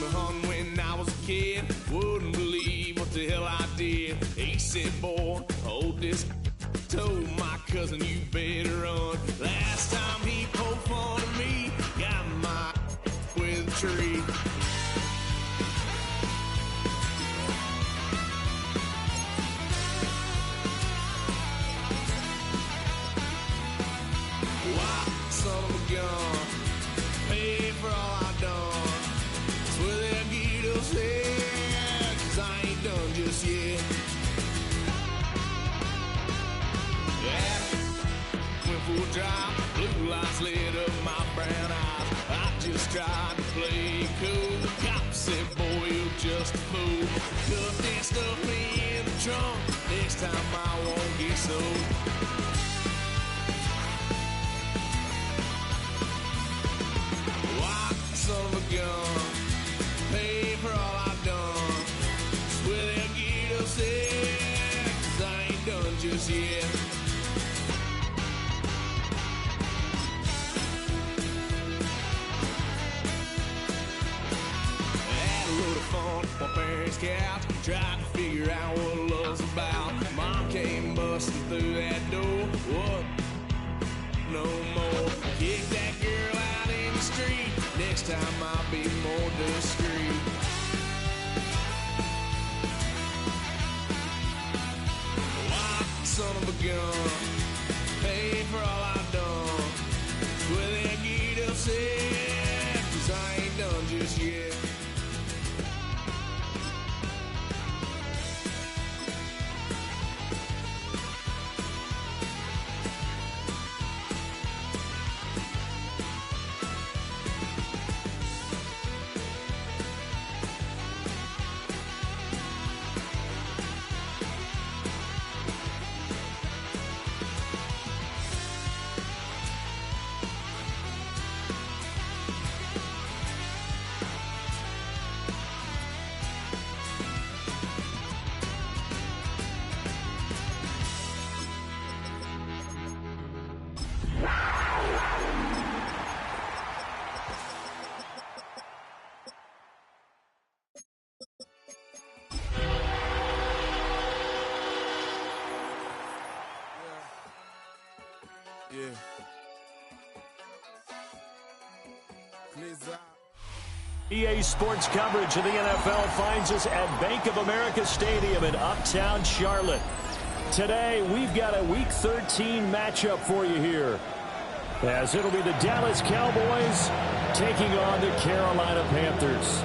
me hunting when I was a kid. Wouldn't believe what the hell I did. He said, boy, hold this. Told my cousin, you better run. Last time he poked fun at me, got my with a tree. Why, son of a gun, pay for all I done. Swear they'll get us here, 'cause I ain't done just yet. Yeah, went for a drive, blue lights lit up my brown eyes. I just tried to play cool. Cop said, boy, you're just a fool. Cuffed and stuffed me in the trunk. Next time I won't get so. Why, son of a gun, pay for all I've done. Swear they'll get us there, 'cause I ain't done just yet. My parents' couch, tried to figure out what love's about. Mom came busting through that door. What? No more. Kick that girl out in the street. Next time I'll be more discreet. Why, son of a gun, pay for all I've done. Swear they'll get upset, 'cause I ain't done just yet. EA Sports coverage of the NFL finds us at Bank of America Stadium in Uptown Charlotte. Today, we've got a Week 13 matchup for you here, as it'll be the Dallas Cowboys taking on the Carolina Panthers.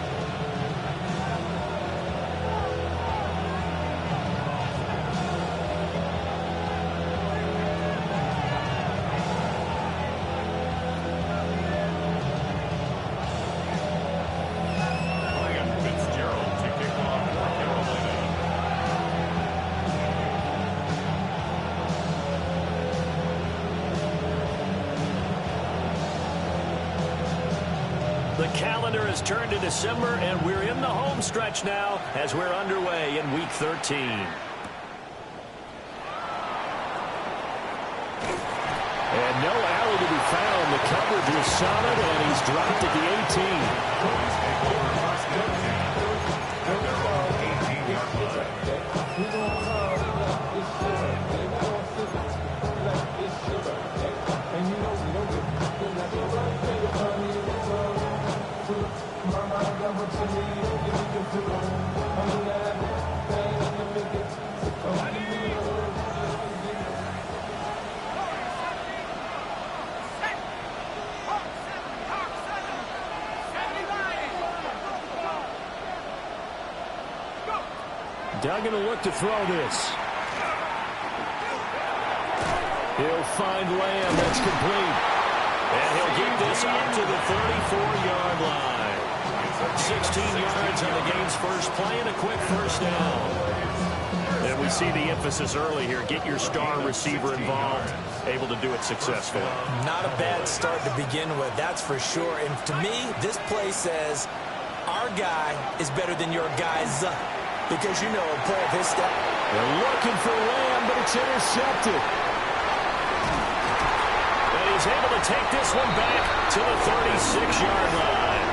The calendar has turned to December, and we're in the home stretch now as we're underway in Week 13. And no alley to be found. The coverage was solid, and he's dropped at the 18. Duggan will look to throw this. He'll find Lamb. That's complete. And he'll get this up to the 34-yard line. 16 yards on the game's first play and a quick first down. And we see the emphasis early here. Get your star receiver involved. Able to do it successfully. Not a bad start to begin with, that's for sure. And to me, this play says our guy is better than your guys. Because, you know, a play of his step. They're looking for Lamb, but it's intercepted. And he's able to take this one back to the 36-yard line.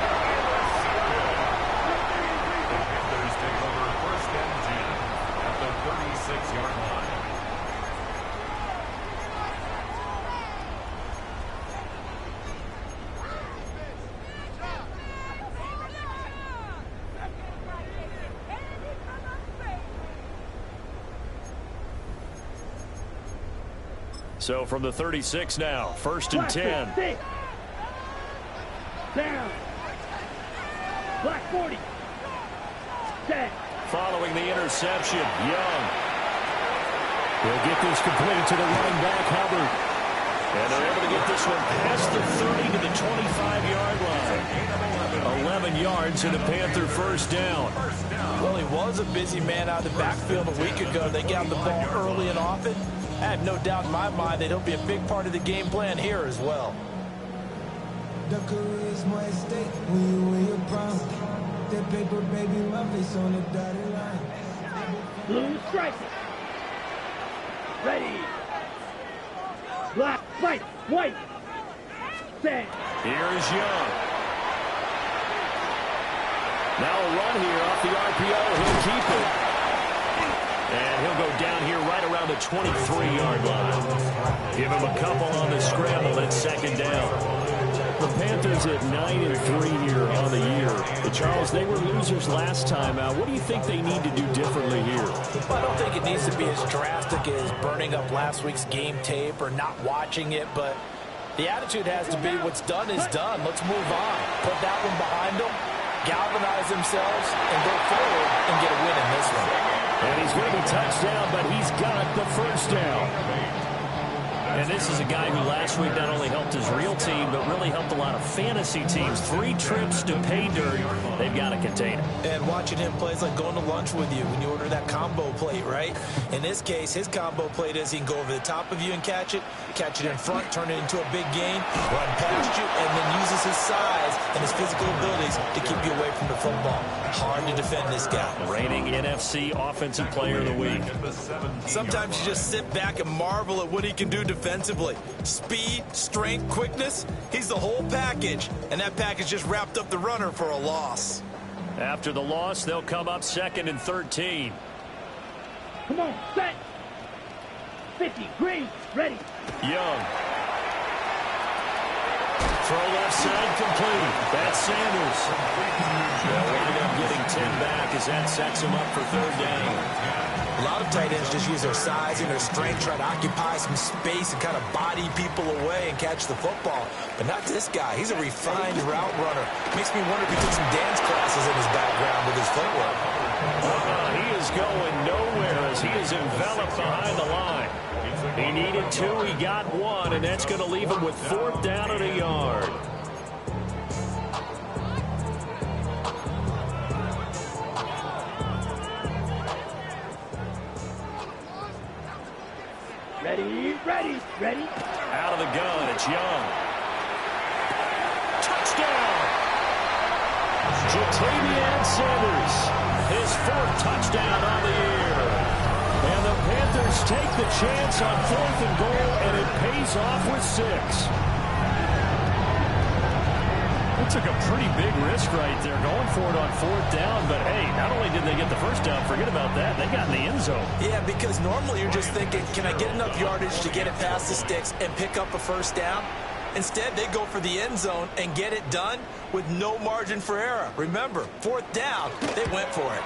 So from the 36 now, 1st and 10. Six. Down. Black 40. Set. Following the interception, Young. He'll get this complete to the running back, Hubbard. And they're able to get this one past the 30 to the 25-yard line. 11 yards and a Panther first down. Well, he was a busy man out of the backfield a week ago. They got the ball early and often. I have no doubt in my mind that he'll be a big part of the game plan here as well. The career is more at stake when you win your prime. That paper, baby, my face on the dotted line. Blue strike. Ready. Black, white. Set. Here's Young. Now a run here off the RPO. He'll keep it. And he'll go down here right around the 23-yard line. Give him a couple on the scramble. It's 2nd down. The Panthers at 9-3 here on the year. But Charles, they were losers last time out. What do you think they need to do differently here? Well, I don't think it needs to be as drastic as burning up last week's game tape or not watching it, but the attitude has to be what's done is done. Let's move on. Put that one behind them, galvanize themselves, and go forward and get a win in this one. And he's going to be touchdown, but he's got the first down. And this is a guy who last week not only helped his real team, but really helped a lot of fantasy teams. 3 trips to pay dirt. They've got to contain him. And watching him play is like going to lunch with you when you order that combo plate, right? In this case, his combo plate is he can go over the top of you and catch it in front, turn it into a big gain, run past you, and then uses his size and his physical abilities to keep you away from the football. Hard to defend this guy. Reigning NFC Offensive Player of the Week. Sometimes you just sit back and marvel at what he can do defensively. Speed, strength, quickness, he's the whole package. And that package just wrapped up the runner for a loss. After the loss, they'll come up 2nd and 13. Come on, set. 50, green, ready. Young. Throw left side complete. That's Sanders. They'll wind up getting 10 back as that sets him up for 3rd down. A lot of tight ends just use their size and their strength, try to occupy some space and kind of body people away and catch the football. But not this guy. He's a refined route runner. Makes me wonder if he took some dance classes in his background with his footwork. He is going nowhere as he is enveloped behind the line. He needed 2, he got 1, and that's going to leave him with 4th down and a yard. Ready. Out of the gun, it's Young. Touchdown! Jatavian Sanders, his 4th touchdown on the year. And the Panthers take the chance on 4th and goal, and it pays off with 6. They took a pretty big risk right there, going for it on 4th down. But, hey, not only did they get the first down, forget about that, they got in the end zone. Yeah, because normally you're just thinking, can I get enough yardage to get it past the sticks and pick up a first down? Instead, they go for the end zone and get it done with no margin for error. Remember, 4th down, they went for it.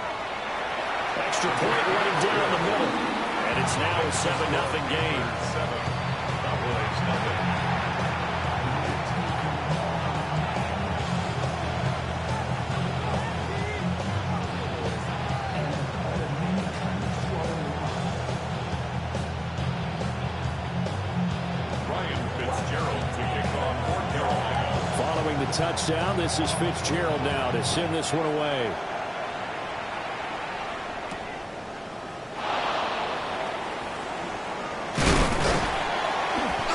Extra point running down the middle. And it's now a 7-0 game. Following the touchdown, this is Fitzgerald now to send this one away.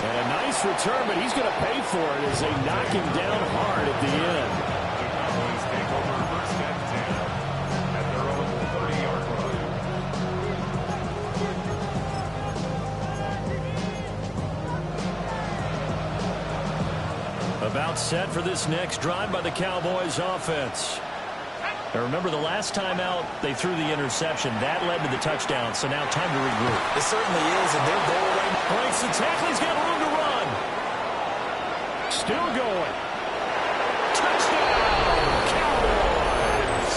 And a nice return, but he's going to pay for it as they knock him down hard at the end. About set for this next drive by the Cowboys offense. Now remember, the last time out, they threw the interception. That led to the touchdown, so now time to regroup. It certainly is, and their goal right now. Breaks the tackle, he's got room to run. Still going. Touchdown, Cowboys.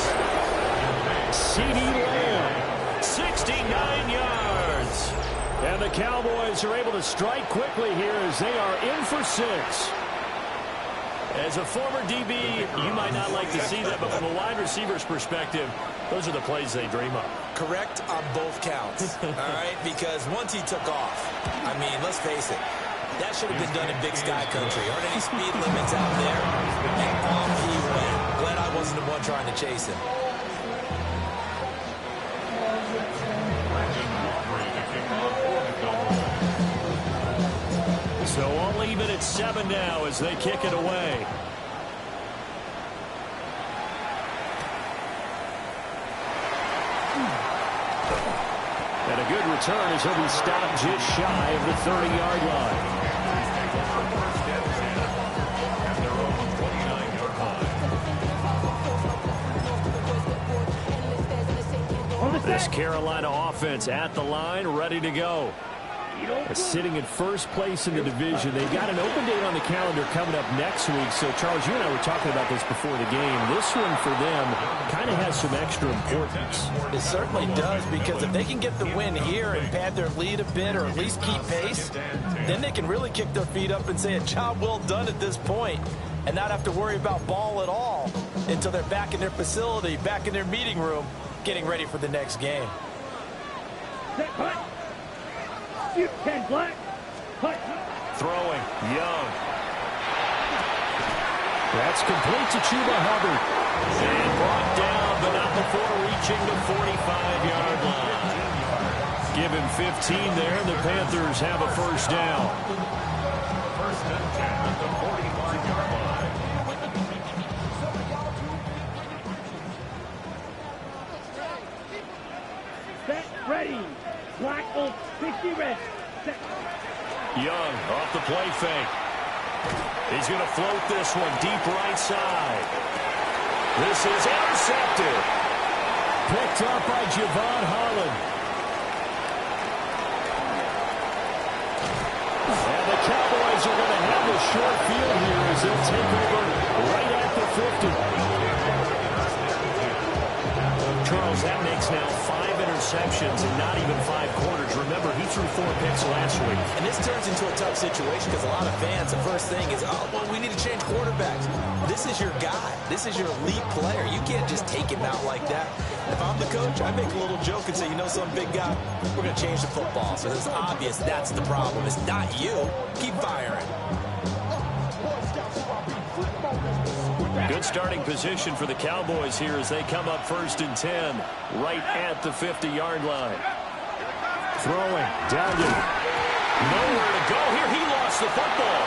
CeeDee Lamb, 69 yards. And the Cowboys are able to strike quickly here as they are in for 6. As a former DB, you might not like to see that, but from a wide receiver's perspective, those are the plays they dream of. Correct on both counts, all right? Because once he took off, I mean, let's face it, that should have been done in Big Sky Country. Aren't any speed limits out there? And off he went. Glad I wasn't the one trying to chase him. So all even at 7 now as they kick it away. And a good return as he'll be stopped just shy of the 30-yard line. This Carolina offense at the line, ready to go. Sitting in first place in the division. They've got an open date on the calendar coming up next week. So, Charles, you and I were talking about this before the game. This one for them kind of has some extra importance. It certainly does, because if they can get the win here and pad their lead a bit or at least keep pace, then they can really kick their feet up and say a job well done at this point and not have to worry about ball at all until they're back in their facility, back in their meeting room, getting ready for the next game. Set, cut. Shoot, 10 black. Cut. Throwing, Young. That's complete to Chuba Hubbard. And brought down, but not before reaching the 45-yard line. Give him 15 there, and the Panthers have a first down. First and 10 at the 45-yard line. Set, ready. Black Oak, 60 red. Set. Young off the play fake. He's going to float this one deep right side. This is intercepted. Picked up by Javon Holland. And the Cowboys are going to have a short field here as they'll take over right at the 50. Charles, that makes now 5 interceptions in not even 5 quarters. Remember, he threw 4 picks last week. And this turns into a tough situation because a lot of fans, the first thing is, oh, well, we need to change quarterbacks. This is your guy. This is your elite player. You can't just take him out like that. If I'm the coach, I make a little joke and say, you know, some big guy, we're going to change the football. So it's obvious that's the problem. It's not you. Keep firing. Good starting position for the Cowboys here as they come up first and 10, right at the 50-yard line. Throwing, Dowden. Nowhere to go here. He lost the football.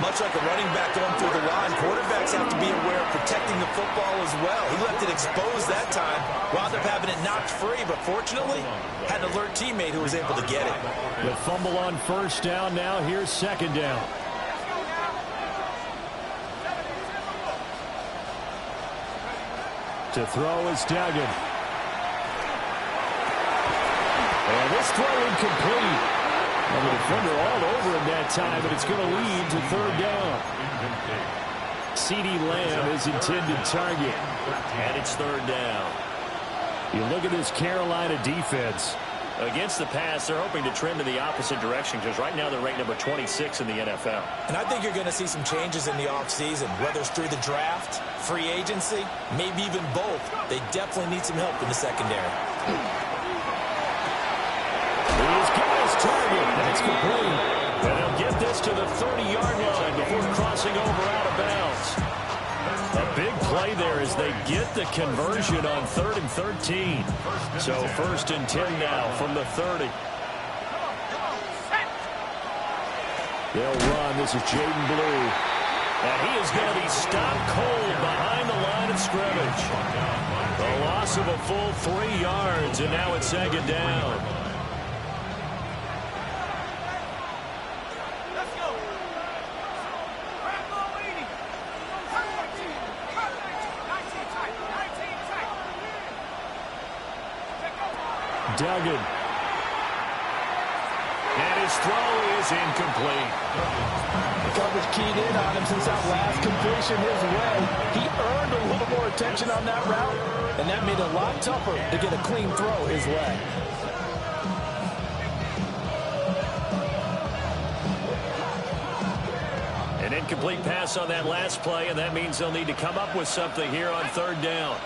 Much like a running back going through the line, quarterbacks have to be aware of protecting the football as well. He left it exposed that time, wound up having it knocked free, but fortunately, had an alert teammate who was able to get it. The fumble on first down now. Here's second down. To throw is Duggan. And this throw incomplete. And the defender all over him that time, but it's going to lead to third down. CeeDee Lamb is intended target. And it's third down. You look at this Carolina defense. Against the pass, they're hoping to trend in the opposite direction because right now they're ranked number 26 in the NFL. And I think you're going to see some changes in the offseason, whether it's through the draft, free agency, maybe even both. They definitely need some help in the secondary. He's got his target. That's complete. And he'll get this to the 30-yard line before crossing over out of bounds. A big play there as they get the conversion on 3rd and 13. So 1st and 10 now from the 30. They'll run. This is Jaden Blue. And he is going to be stopped cold behind the line of scrimmage. A loss of a full 3 yards, and now it's second down. Duggan. And his his throw is incomplete. The coverage keyed in on him since that last completion his way. He earned a little more attention on that route, and that made it a lot tougher to get a clean throw his way. An incomplete pass on that last play, and that means they'll need to come up with something here on third down.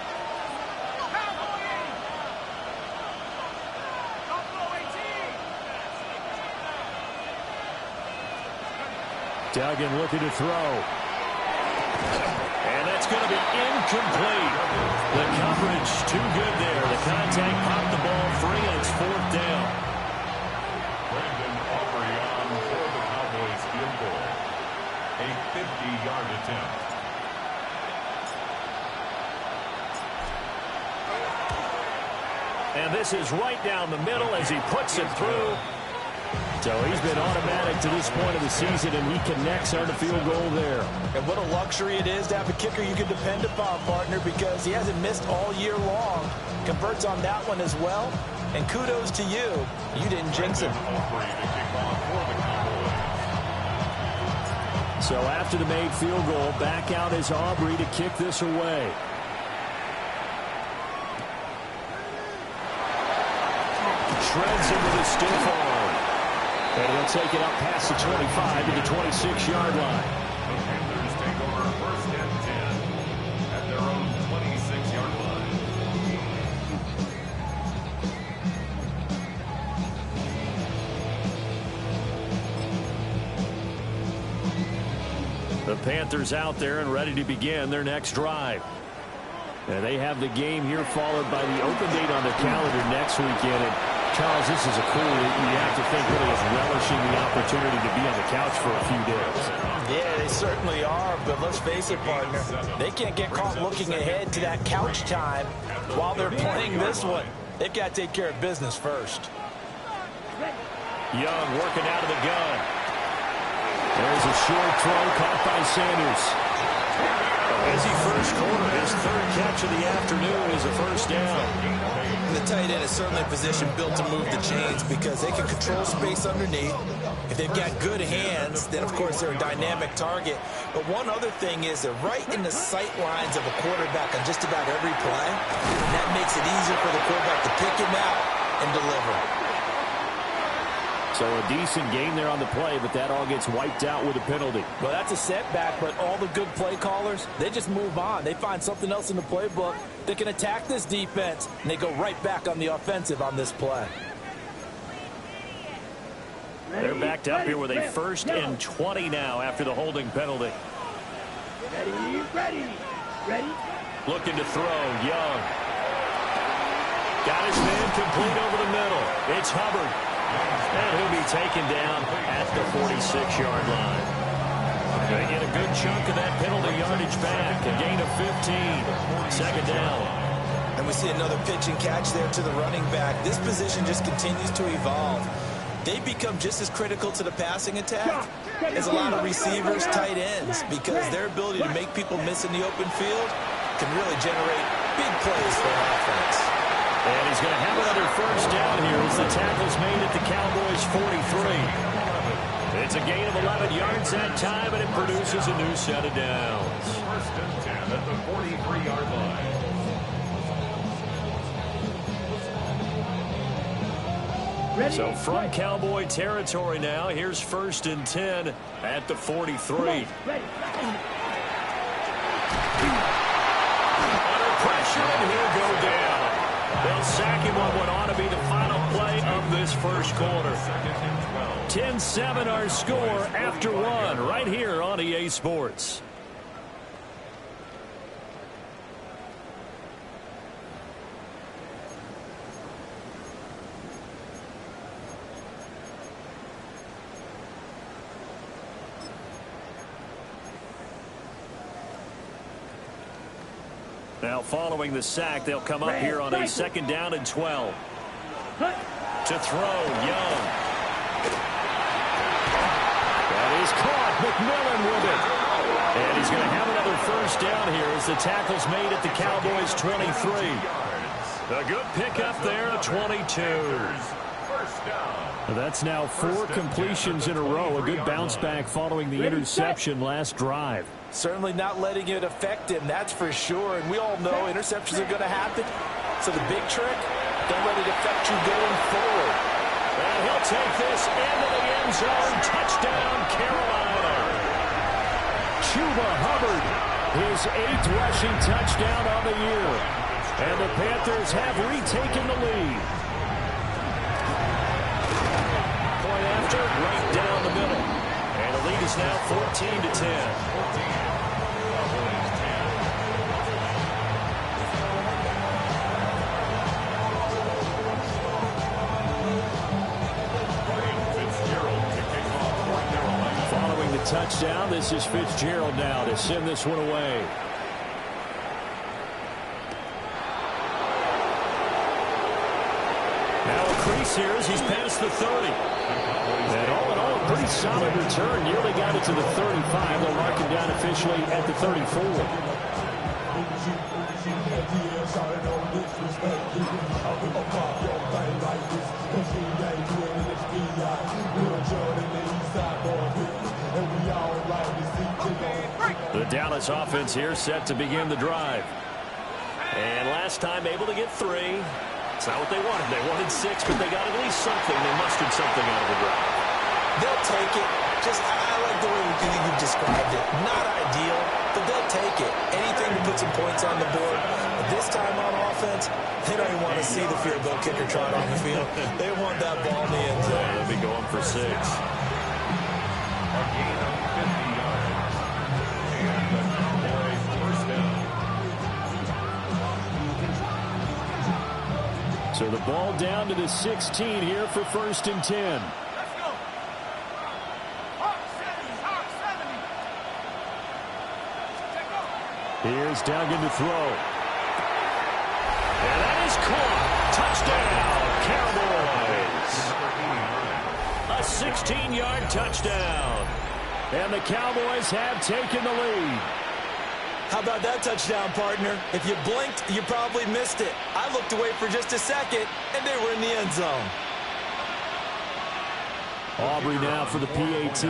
Duggan looking to throw. And that's going to be incomplete. The coverage too good there. The contact popped the ball free, and it's fourth down. Brandon Aubrey on for the Cowboys field goal. A 50-yard attempt. And this is right down the middle as he puts it through. So he's been automatic to this point of the season, and he connects on the field goal there. And what a luxury it is to have a kicker you can depend upon, partner, because he hasn't missed all year long. Converts on that one as well. And kudos to you. You didn't jinx him. So after the made field goal, back out is Aubrey to kick this away. Shreds him with a stiff arm. And he'll take it up past the 25 to the 26-yard line. The Panthers take over first and 10 at their own 26-yard line. The Panthers out there and ready to begin their next drive. And they have the game here followed by the open date on the calendar next weekend. And Charles, this is a crew that you have to think really is relishing the opportunity to be on the couch for a few days. Yeah, they certainly are, but let's face it, partner. They can't get caught looking ahead to that couch time while they're playing this one. They've got to take care of business first. Young working out of the gun. There's a short throw caught by Sanders. As he first corner, his third catch of the afternoon is a first down. And the tight end is certainly a position built to move the chains because they can control space underneath. If they've got good hands, then of course they're a dynamic target. But one other thing is they're right in the sight lines of a quarterback on just about every play. And that makes it easier for the quarterback to pick him out and deliver. So a decent game there on the play, but that all gets wiped out with a penalty. Well, that's a setback, but all the good play callers, they just move on. They find something else in the playbook that can attack this defense, and they go right back on the offensive on this play. They're backed up here with a first and 20 now after the holding penalty. Ready. Looking to throw, Young. Got his man complete over the middle. It's Hubbard. And he'll be taken down at the 46-yard line. They get a good chunk of that penalty yardage back. A gain of 15. Second down. And we see another pitch and catch there to the running back. This position just continues to evolve. They become just as critical to the passing attack as a lot of receivers, tight ends, because their ability to make people miss in the open field can really generate big plays for an offense. And he's going to have another first down here as the tackle's made at the Cowboys 43. It's a gain of 11 yards that time, and it produces a new set of downs. First and 10 at the 43-yard line. So from Cowboy territory now, here's first and 10 at the 43. Under pressure, and he'll go down. They'll sack him on what ought to be the final play of this first quarter. 10-7 our score after one right here on EA Sports. Now following the sack, they'll come up here on a second down and 12. To throw, Young. That is caught. McMillan with it. And he's going to have another first down here as the tackle's made at the Cowboys 23. A good pickup there, 22. First down. That's now 4 completions in a row. A good bounce back following the interception last drive. Certainly not letting it affect him, that's for sure. And we all know interceptions are going to happen. So the big trick, don't let it affect you going forward. And he'll take this into the end zone. Touchdown, Carolina. Chuba Hubbard, his 8th rushing touchdown on the year. And the Panthers have retaken the lead. Point after, right down the middle. And the lead is now 14-10. Touchdown. This is Fitzgerald now to send this one away. Now a crease here as he's past the 30. And all in all, a pretty solid return. Nearly got it to the 35. They'll mark him down officially at the 34. The Dallas offense here set to begin the drive. And last time able to get 3. It's not what they wanted. They wanted 6, but they got at least something. They mustered something out of the drive. They'll take it. I like the way you described it. Not ideal, but they'll take it. Anything to put some points on the board. But this time on offense, they don't even want to see the field goal kicker trot on the field. They want that ball in the end zone. They'll be going for 6. A gain of 50 yards. And the Cowboys first down. So the ball down to the 16 here for 1st and 10. Here's Duggan to throw. And that is caught. Touchdown, Cowboys. A 16-yard touchdown. And the Cowboys have taken the lead. How about that touchdown, partner? If you blinked, you probably missed it. I looked away for just a second, and they were in the end zone. Aubrey now for the PAT.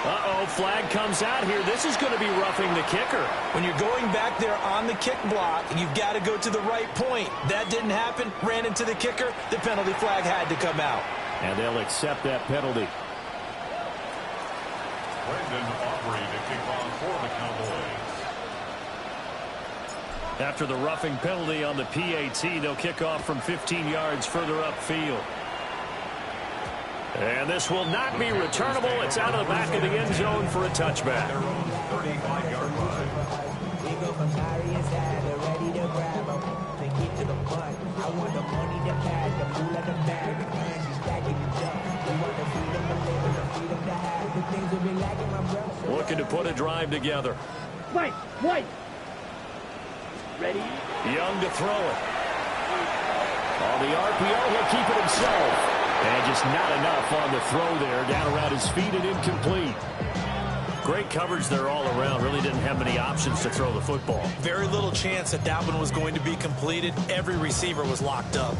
Uh-oh, flag comes out here. This is going to be roughing the kicker. When you're going back there on the kick block, you've got to go to the right point. That didn't happen. Ran into the kicker. The penalty flag had to come out. And they'll accept that penalty. Brendan Aubrey to kick off for the Cowboys. After the roughing penalty on the PAT, they'll kick off from 15 yards further upfield. And this will not be returnable. It's out of the back of the end zone for a touchback. 35-yard line. We go from Marius side, they're ready to grab them. They get to the front. I want the money, the cash, the fool of the bag. The cash is stacking the jump. We want the freedom to live and the freedom to have. The things will be lacking, my brother. Looking to put a drive together. White. Ready? Young to throw it. On the RPO, he'll keep it himself. And just not enough on the throw there. Down around his feet and incomplete. Great coverage there all around. Really didn't have many options to throw the football. Very little chance that that one was going to be completed. Every receiver was locked up.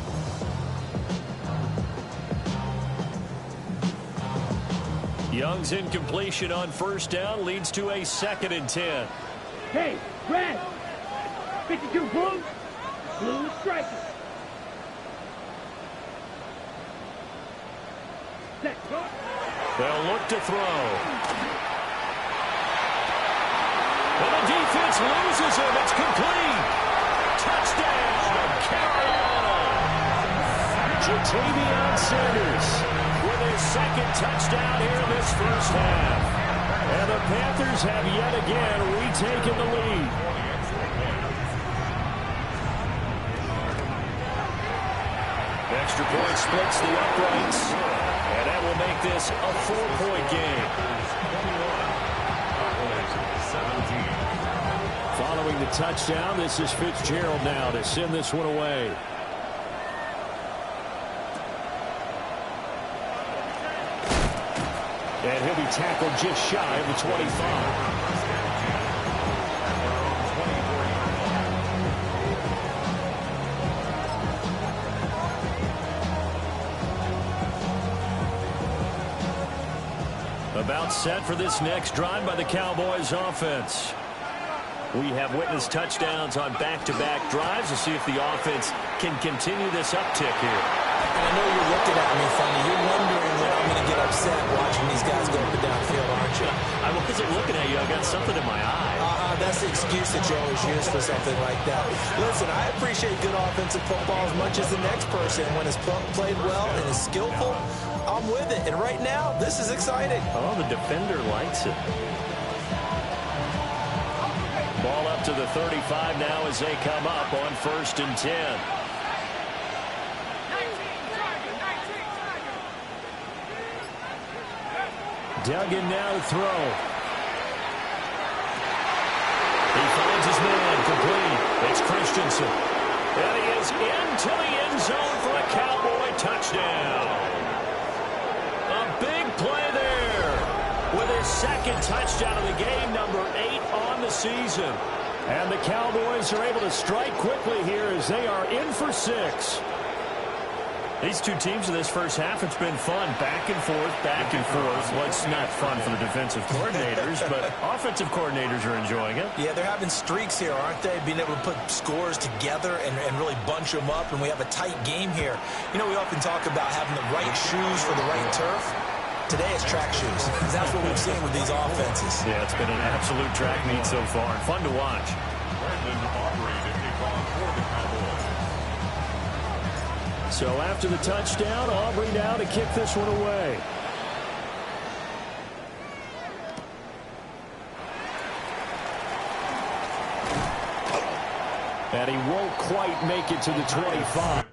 Young's incompletion on 1st down leads to a 2nd and 10. Hey, red. 52 blue. Blue striker. They'll look to throw. And the defense loses him. It's complete. Touchdown, Carolina. Jatavion Sanders with his 2nd touchdown here in this first half. And the Panthers have yet again retaken the lead. Extra point splits the uprights. And that will make this a 4-point game. Following the touchdown, this is Fitzgerald now to send this one away. And he'll be tackled just shy of the 25. About set for this next drive by the Cowboys offense. We have witnessed touchdowns on back-to-back drives. We'll see if the offense can continue this uptick here. And I know you're looking at me funny. You're wondering when I'm going to get upset watching these guys go up and down the field, aren't you? I wasn't looking at you. I got something in my eye. That's the excuse that you always use for something like that. Listen, I appreciate good offensive football as much as the next person. When it's played well and is skillful, I'm with it. And right now, this is exciting. Oh, the defender likes it. Ball up to the 35 now as they come up on 1st and 10. Duggan now to throw. He finds his man complete. It's Christensen. And he is into the end zone for a Cowboy touchdown. A big play there with his second touchdown of the game, number 8 on the season. And the Cowboys are able to strike quickly here as they are in for 6. These two teams in this first half, it's been fun. Back and forth, back and forth. Well, it's not fun for the defensive coordinators, but offensive coordinators are enjoying it. Yeah, they're having streaks here, aren't they? Being able to put scores together and really bunch them up, and we have a tight game here. You know, we often talk about having the right shoes for the right turf. Today it's track shoes. That's what we've seen with these offenses. Yeah, it's been an absolute track meet so far, and fun to watch. So after the touchdown, Aubrey now to kick this one away. And he won't quite make it to the 25.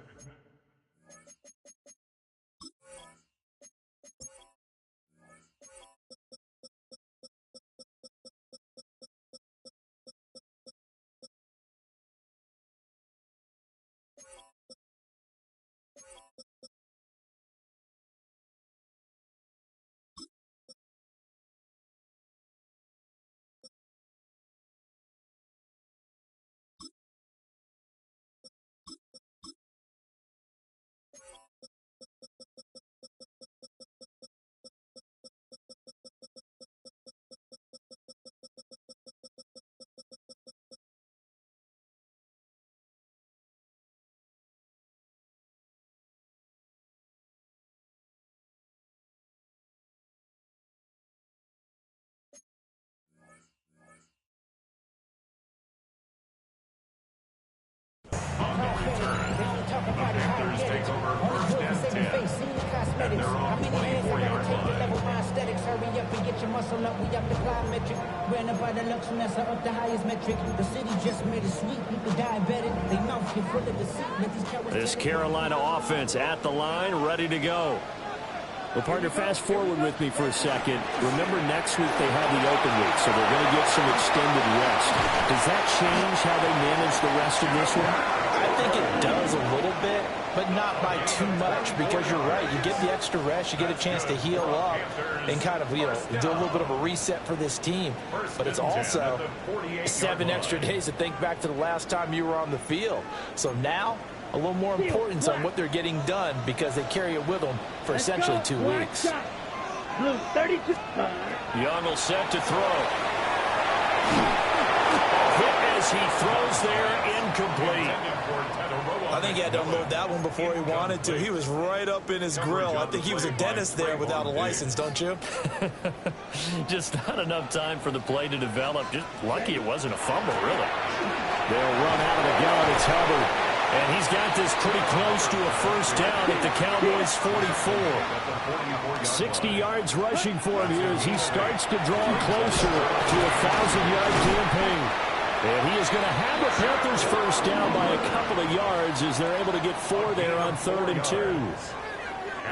Take over 1st and 10. And they're on 24-yard line. Hurry up and get your muscle up. We up the plyometric. Ran up by the lux mess up the highest metric. The city just made it sweet. People diabetic. They mouth get full of deceit. This Carolina offense at the line, ready to go. Well, partner, fast forward with me for a second. Remember, next week they have the open week, so they're going to get some extended rest. Does that change how they manage the rest of this one? I think it does a little bit, but not by too much, because you're right. You get the extra rest, you get a chance to heal up and kind of, you know, do a little bit of a reset for this team. But it's also 7 extra days to think back to the last time you were on the field. So now, a little more importance on what they're getting done, because they carry it with them for essentially 2 weeks. Blue 32. Young will set to throw. Hit as he throws there, incomplete. I think he had to unload that one before he wanted to. He was right up in his grill. I think he was a dentist there without a license, don't you? Just not enough time for the play to develop. Just lucky it wasn't a fumble, really. They'll run out of the gun. It's Hubbard. And he's got this pretty close to a first down at the Cowboys' 44. 60 yards rushing for him here as he starts to draw closer to a 1,000-yard campaign. And he is going to have the Panthers first down by a couple of yards as they're able to get 4 there on 3rd and 2.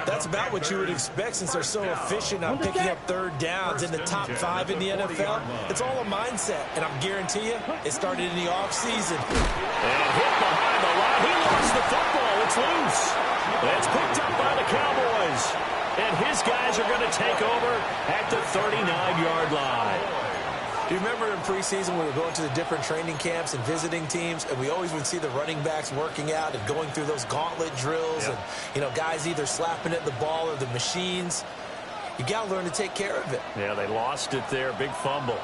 That's about what you would expect, since they're so efficient on picking up 3rd downs in the top 5 in the NFL. It's all a mindset, and I guarantee you it started in the offseason. And hit behind the line. He lost the football. It's loose. It's picked up by the Cowboys. And his guys are going to take over at the 39-yard line. Do you remember in preseason we were going to the different training camps and visiting teams, and we always would see the running backs working out and going through those gauntlet drills, and, you know, guys either slapping at the ball or the machines? You got to learn to take care of it. Yeah, they lost it there. Big fumble.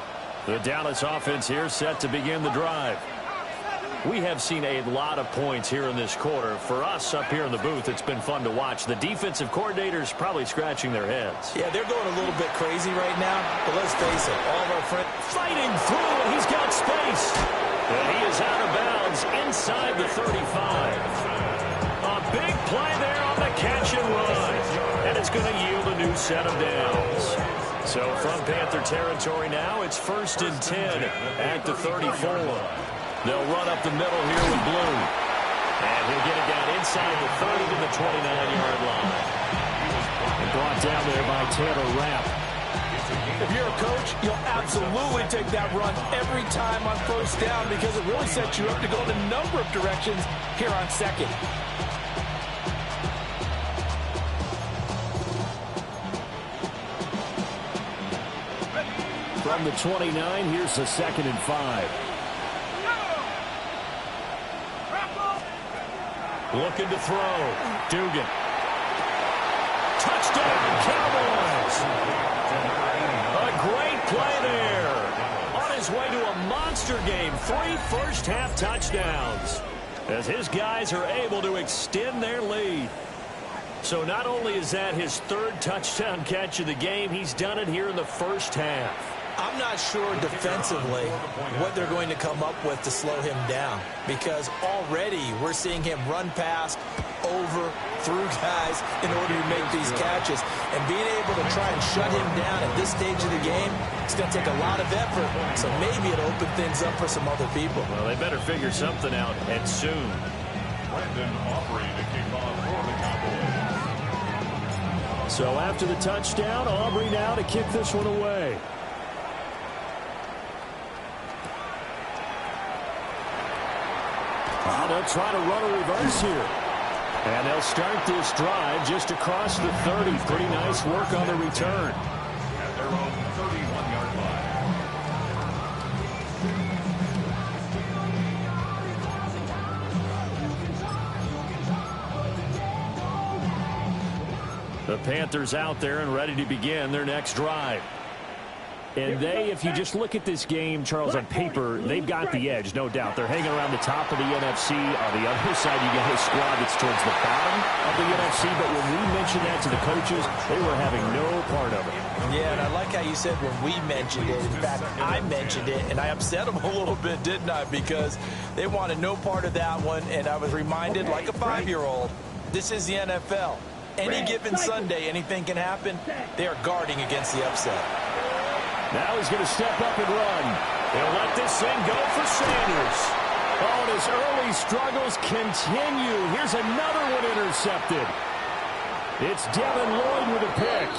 The Dallas offense here set to begin the drive. We have seen a lot of points here in this quarter. For us up here in the booth, it's been fun to watch. The defensive coordinators probably scratching their heads. Yeah, they're going a little bit crazy right now, but let's face it, all of our friends Fighting through, and he's got space. And he is out of bounds inside the 35. A big play there on the catch and run. And it's going to yield a new set of downs. So from Panther territory now, it's 1st and 10 at the 34. They'll run up the middle here with Blue. And he'll get it down inside the 30 to the 29-yard line. And brought down there by Tanner Rapp. If you're a coach, you'll absolutely take that run every time on 1st down because it really sets you up to go in a number of directions here on 2nd. From the 29, here's the 2nd and 5. Looking to throw. Dugan. Touchdown, Cowboys! A great play there. On his way to a monster game. 3 first-half touchdowns. As his guys are able to extend their lead. So not only is that his 3rd touchdown catch of the game, he's done it here in the first half. I'm not sure defensively what they're going to come up with to slow him down because already we're seeing him run past, over, through guys in order to make these catches. And being able to try and shut him down at this stage of the game, it's going to take a lot of effort. So maybe it'll open things up for some other people. Well, they better figure something out, and soon. Brandon Aubrey to kick off for the Cowboys. So after the touchdown, Aubrey now to kick this one away. They'll try to run a reverse here. And they'll start this drive just across the 30. Pretty nice work on the return. At their own 31-yard line. The Panthers out there and ready to begin their next drive. And they, if you just look at this game, Charles, on paper, they've got the edge, no doubt. They're hanging around the top of the NFC. On the other side, you get a squad that's towards the bottom of the NFC. But when we mentioned that to the coaches, they were having no part of it. Yeah, and I like how you said when we mentioned it. In fact, I mentioned it, and I upset them a little bit, didn't I? Because they wanted no part of that one, and I was reminded, like a 5-year-old, this is the NFL. Any given Sunday, anything can happen. They are guarding against the upset. Now he's going to step up and run. They'll let this thing go for Sanders. Oh, and his early struggles continue. Here's another one intercepted. It's Devin Lloyd with a pick.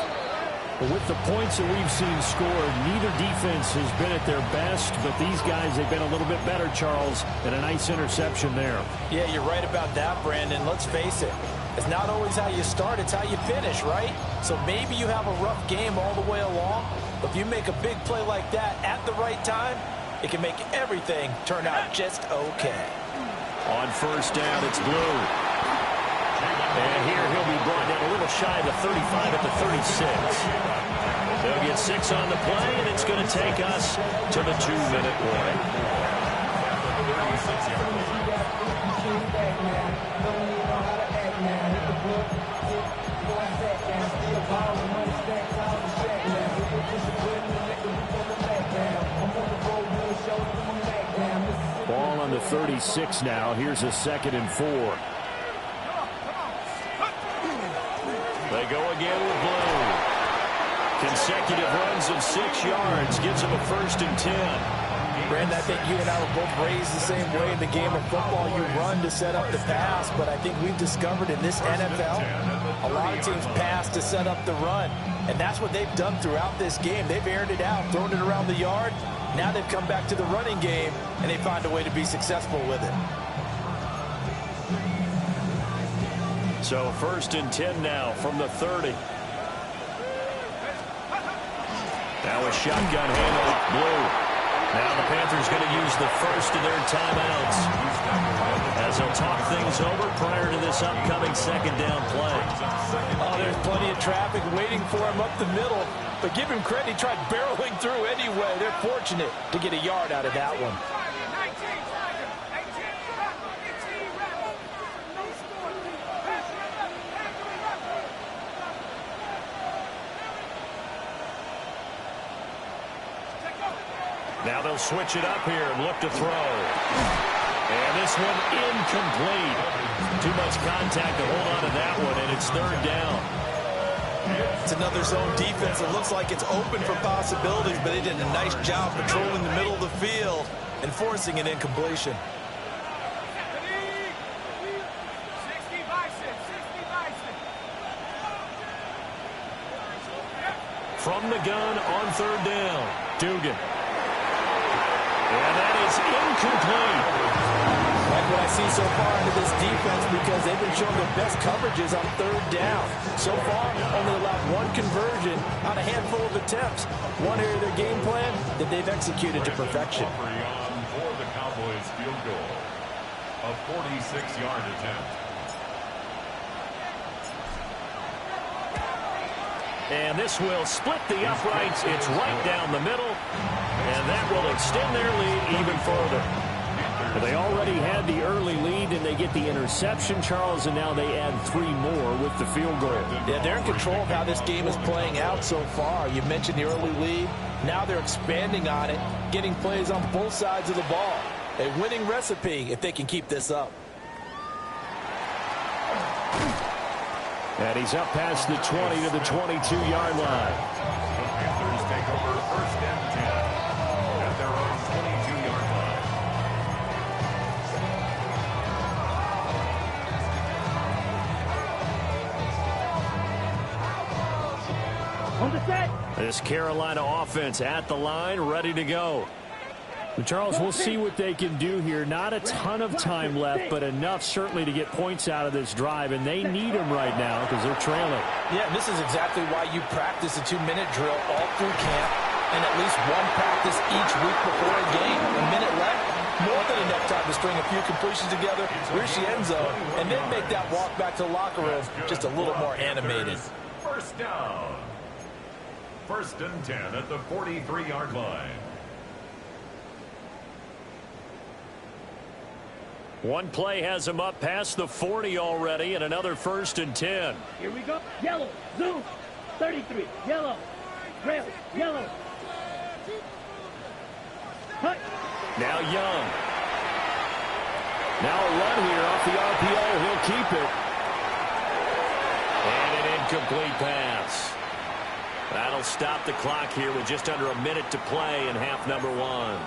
But with the points that we've seen scored, neither defense has been at their best, but these guys have been a little bit better, Charles, and a nice interception there. Yeah, you're right about that, Brandon. Let's face it. It's not always how you start, it's how you finish, right? So maybe you have a rough game all the way along, but if you make a big play like that at the right time, it can make everything turn out just okay. On 1st down, it's Blue. And here he'll be brought down a little shy of the 35 at the 36. They'll get 6 on the play, and it's going to take us to the 2-minute warning. Ball on the 36 now. Here's a 2nd and 4. They go again with Blue. Consecutive runs of 6 yards. Gives them a 1st and 10. Brandon, I think you and I were both raised the same way in the game of football. You run to set up the pass, but I think we've discovered in this NFL, a lot of teams pass to set up the run. And that's what they've done throughout this game. They've aired it out, thrown it around the yard. Now they've come back to the running game, and they find a way to be successful with it. So 1st and 10 now from the 30. Now a shotgun handoff, Blue. Now the Panthers going to use the first of their timeouts as they'll talk things over prior to this upcoming second down play. Oh, there's plenty of traffic waiting for him up the middle. But give him credit, he tried barreling through anyway. They're fortunate to get a yard out of that one. Now they'll switch it up here and look to throw. And this one incomplete. Too much contact to hold on to that one, and it's third down. It's another zone defense. It looks like it's open for possibilities, but they did a nice job patrolling the middle of the field and forcing an incompletion. From the gun on third down, Dugan. And that is incomplete. Like what I see so far into this defense, because they've been showing their best coverages on third down. So far, only allowed one conversion on a handful of attempts. One area of their game plan that they've executed to perfection. For the Cowboys field goal, a 46-yard attempt. And this will split the uprights. It's right down the middle. And that will extend their lead even further. Well, they already had the early lead, and they get the interception, Charles, and now they add 3 more with the field goal. Yeah, they're in control of how this game is playing out so far. You mentioned the early lead. Now they're expanding on it, getting plays on both sides of the ball. A winning recipe if they can keep this up. And he's up past the 20 to the 22-yard line. The Panthers take over first and 10 at their own 22-yard line. On the set. This Carolina offense at the line, ready to go. Charles, we'll see what they can do here. Not a ton of time left, but enough certainly to get points out of this drive, and they need them right now because they're trailing. Yeah, and this is exactly why you practice a 2-minute drill all through camp and at least one practice each week before a game. A minute left, more than enough time to string a few completions together, reach the end zone, and then make that walk back to the locker room just a little more animated. First down. First and 10 at the 43-yard line. One play has him up past the 40 already, and another first and 10. Here we go. Yellow. Zoom. 33. Yellow. Rail. Yellow. Cut. Now Young. Now a run here off the RPO. He'll keep it. And an incomplete pass. That'll stop the clock here with just under a minute to play in half number 1.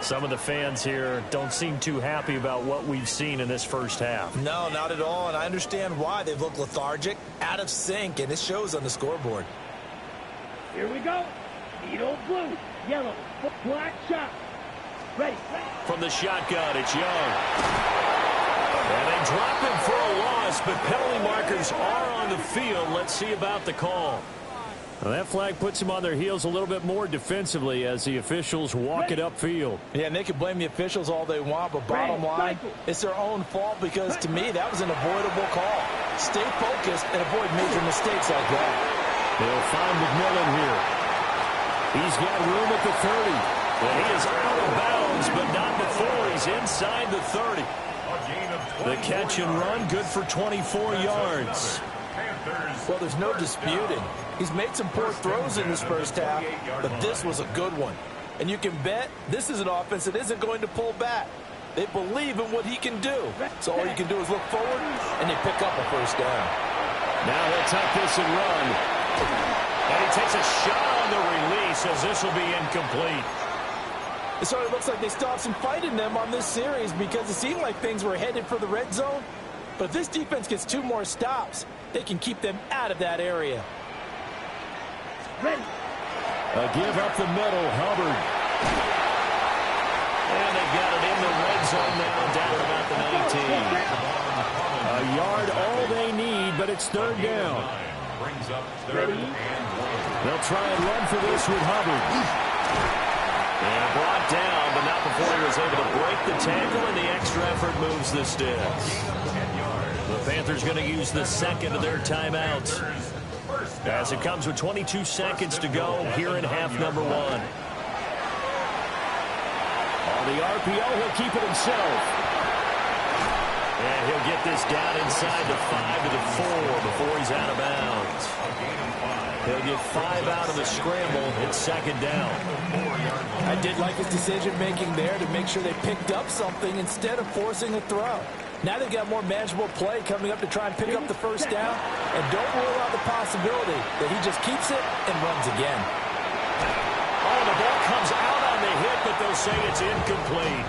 Some of the fans here don't seem too happy about what we've seen in this first half. No, not at all, and I understand why. They've looked lethargic, out of sync, and it shows on the scoreboard. Here we go. Needle blue. Yellow. Black shot. Ready. From the shotgun, it's Young. And they drop him for a loss, but penalty markers are on the field. Let's see about the call. Well, that flag puts them on their heels a little bit more defensively as the officials walk it upfield. Yeah, and they can blame the officials all they want, but bottom line, it's their own fault because, to me, that was an avoidable call. Stay focused and avoid major mistakes like that. They'll find McMillan here. He's got room at the 30. And he is out of bounds, but not before he's inside the 30. The catch and run, good for 24 yards. Well, there's no disputing. He's made some poor throws in this first half, but this was a good one. And you can bet this is an offense that isn't going to pull back. They believe in what he can do. So all you can do is look forward, and they pick up a first down. Now he'll tuck this and run. And he takes a shot on the release as this will be incomplete. It sort of looks like they still have some fight in them on this series because it seemed like things were headed for the red zone. But if this defense gets 2 more stops, they can keep them out of that area. Ready. A give up the middle, Hubbard. And they got it in the red zone now, down about the 19. A yard, all they need, but it's third down. Brings up third and 1. They'll try and run for this with Hubbard. And brought down, but not before he was able to break the tackle, and the extra effort moves the sticks. The Panthers going to use the second of their timeouts, as it comes with 22 seconds to go here in half number one. On the RPO, he'll keep it himself. And he'll get this down inside the 5 to the 4 before he's out of bounds. He'll get 5 out of the scramble. It's second down. I did like his decision-making there to make sure they picked up something instead of forcing a throw. Now they've got more manageable play coming up to try and pick up the first down. And don't rule out the possibility that he just keeps it and runs again. Oh, the ball comes out on the hit, but they'll say it's incomplete.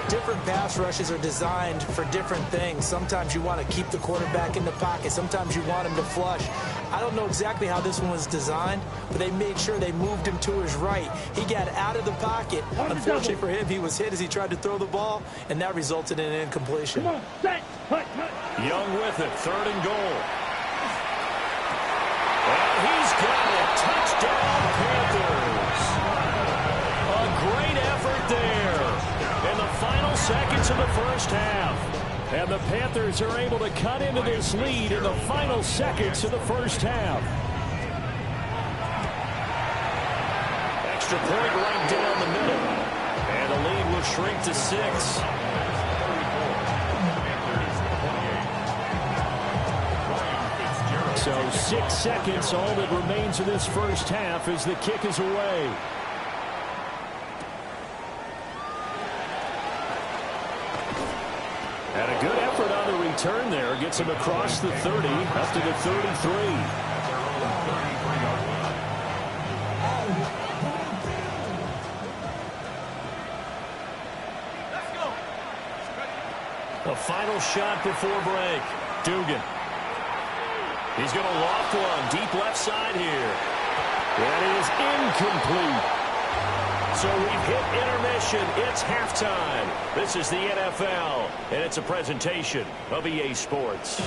Different pass rushes are designed for different things. Sometimes you want to keep the quarterback in the pocket. Sometimes you want him to flush. I don't know exactly how this one was designed, but they made sure they moved him to his right. He got out of the pocket. Unfortunately for him, he was hit as he tried to throw the ball, and that resulted in an incompletion. Come on, set, hut. Young with it, 3rd and goal. And he's got it. Touchdown, Panthers. A great effort there in the final seconds of the first half. And the Panthers are able to cut into this lead in the final seconds of the first half. Extra point right down the middle. And the lead will shrink to 6. So 6 seconds, all that remains of this first half as the kick is away. And a good effort on the return there. Gets him across the 30, up to the 33. A final shot before break. Dugan. He's going to loft one deep left side here. That is incomplete. So we've hit intermission. It's halftime. This is the NFL, and it's a presentation of EA Sports.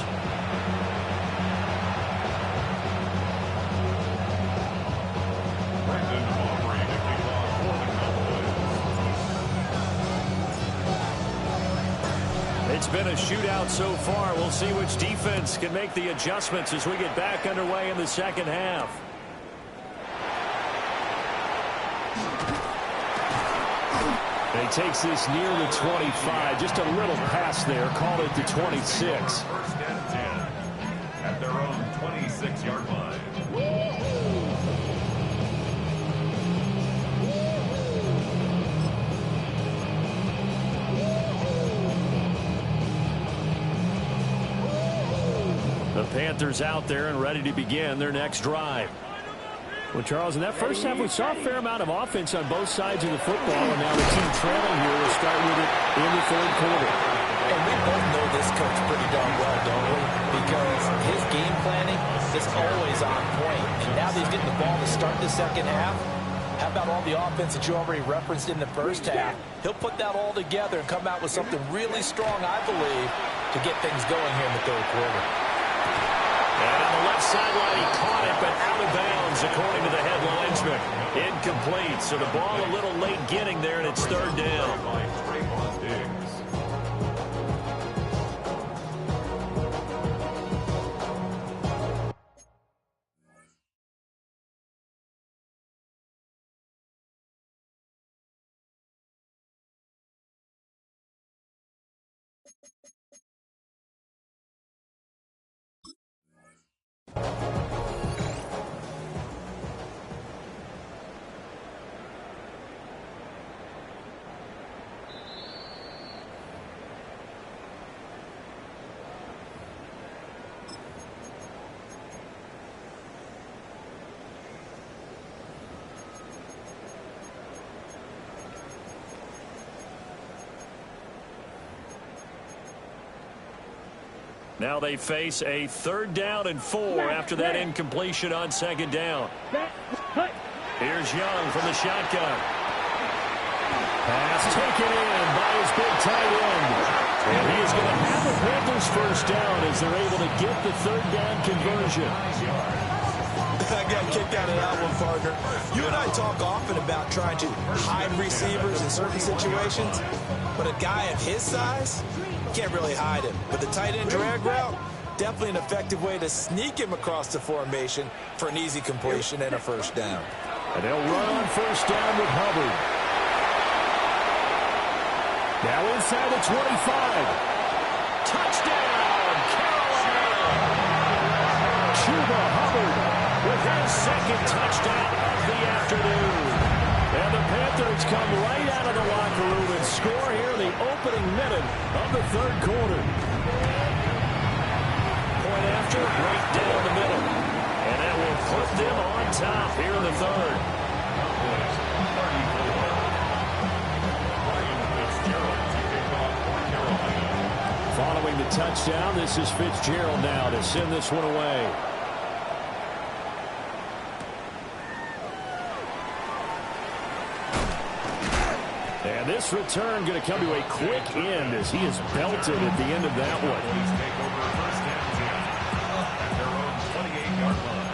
It's been a shootout so far. We'll see which defense can make the adjustments as we get back underway in the second half. He takes this near the 25. Just a little pass there. Call it the 26. First and 10 at their own 26-yard line. The Panthers out there and ready to begin their next drive. Well, Charles, in that first half, we saw a fair amount of offense on both sides of the football, and now the team trailing here will start with it in the 3rd quarter. And we both know this coach pretty darn well, don't we? Because his game planning is always on point. And now that he's getting the ball to start the second half, how about all the offense that you already referenced in the first half? He'll put that all together and come out with something really strong, I believe, to get things going here in the 3rd quarter. And on the left sideline, he caught it, but out of bounds, according to the head linesman. Incomplete, so the ball a little late getting there, and it's 3rd down. Now they face a 3rd down and 4 after that incompletion on 2nd down. Here's Young from the shotgun. Pass taken in by his big tight end. And he is going to have the Panthers first down as they're able to get the 3rd down conversion. I got kicked out of that one, partner. You and I talk often about trying to hide receivers in certain situations, but a guy of his size, can't really hide him. But the tight end drag route, definitely an effective way to sneak him across the formation for an easy completion and a first down. And they'll run on first down with Hubbard. Now inside the 25. Touchdown, Carolina! Chuba Hubbard with his second touchdown of the afternoon. And the Panthers come right out of the locker room and score here in the opening minute of the third quarter. Point after, right down the middle. And that will put them on top here in the third. Following the touchdown, this is Fitzgerald now to send this one away. And this return going to come to a quick end as he is belted at the end of that one. Take over first and 10 at their own 28-yard line.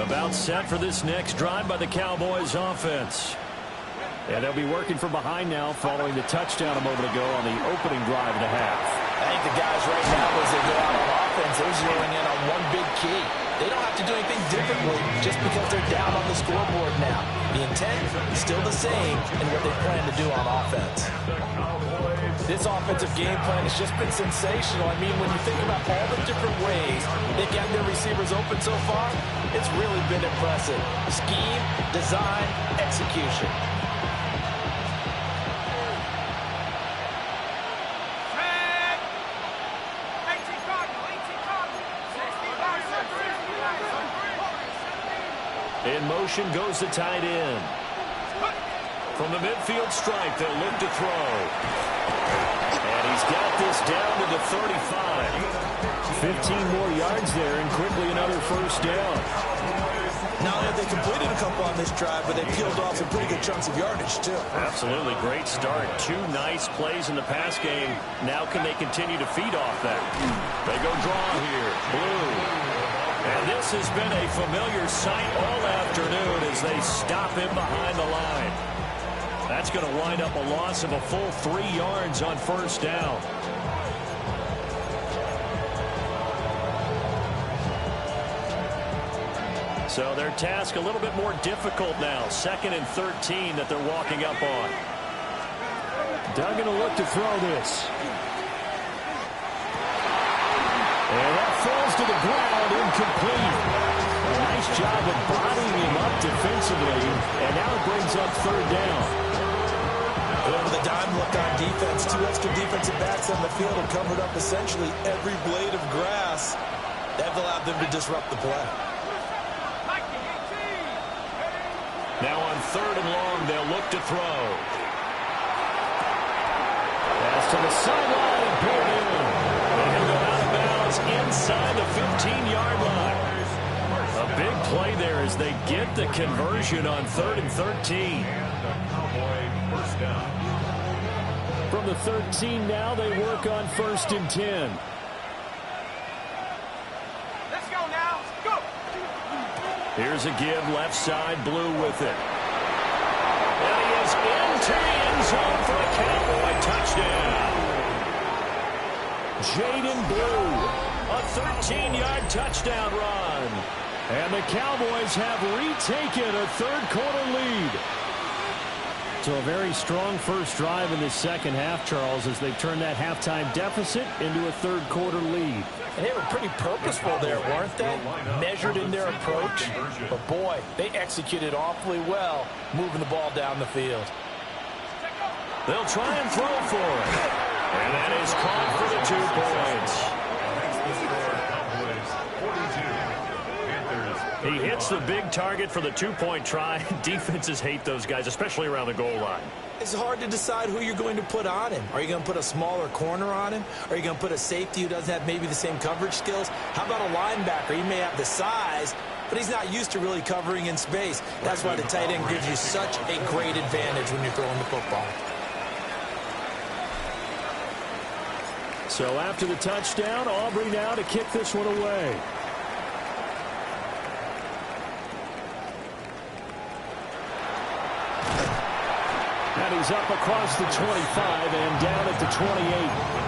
About set for this next drive by the Cowboys offense. And they'll be working from behind now following the touchdown a moment ago on the opening drive and a half. I think the guys right now, as they go out on offense, they're zeroing in on one big key. They don't have to do anything differently just because they're down on the scoreboard now. The intent is still the same in what they plan to do on offense. This offensive game plan has just been sensational. I mean, when you think about all the different ways they get their receivers open so far, it's really been impressive. Scheme, design, execution. In motion goes the tight end. From the midfield stripe, they'll look to throw. And he's got this down to the 35. 15 more yards there and quickly another first down. Not only have they completed a couple on this drive, but they peeled off some pretty good chunks of yardage, too. Absolutely. Great start. Two nice plays in the pass game. Now can they continue to feed off that? They go draw here. Blue. And this has been a familiar sight all afternoon as they stop him behind the line. That's going to wind up a loss of a full 3 yards on first down. So their task a little bit more difficult now. 2nd and 13 that they're walking up on. Duggan will look to throw this. And that falls to the ground, incomplete. A nice job of bodying him up defensively, and now it brings up third down. Over the dime look on defense. 2 extra defensive backs on the field have covered up essentially every blade of grass. That allowed them to disrupt the play. Now on 3rd and long, they'll look to throw. Pass to the sideline and pulled in. And he'll go out of bounds inside the 15-yard line. A big play there as they get the conversion on 3rd and 13. From the 13 now, they work on 1st and 10. Let's go now. Go. Here's a give, left side, Blue with it. And he is into the end zone for a Cowboy touchdown. Jaden Blue, a 13-yard touchdown run. And the Cowboys have retaken a third-quarter lead. So a very strong first drive in the second half, Charles, as they turn that halftime deficit into a third-quarter lead. And they were pretty purposeful there, weren't they? Measured in their approach. But, boy, they executed awfully well moving the ball down the field. They'll try and throw for it. And that is caught for the 2 points. He hits the big target for the 2-point try. Defenses hate those guys, especially around the goal line. It's hard to decide who you're going to put on him. Are you going to put a smaller corner on him? Are you going to put a safety who doesn't have maybe the same coverage skills? How about a linebacker? He may have the size, but he's not used to really covering in space. That's why the tight end gives you such a great advantage when you're throwing the football. So after the touchdown, Aubrey now to kick this one away. And he's up across the 25 and down at the 28.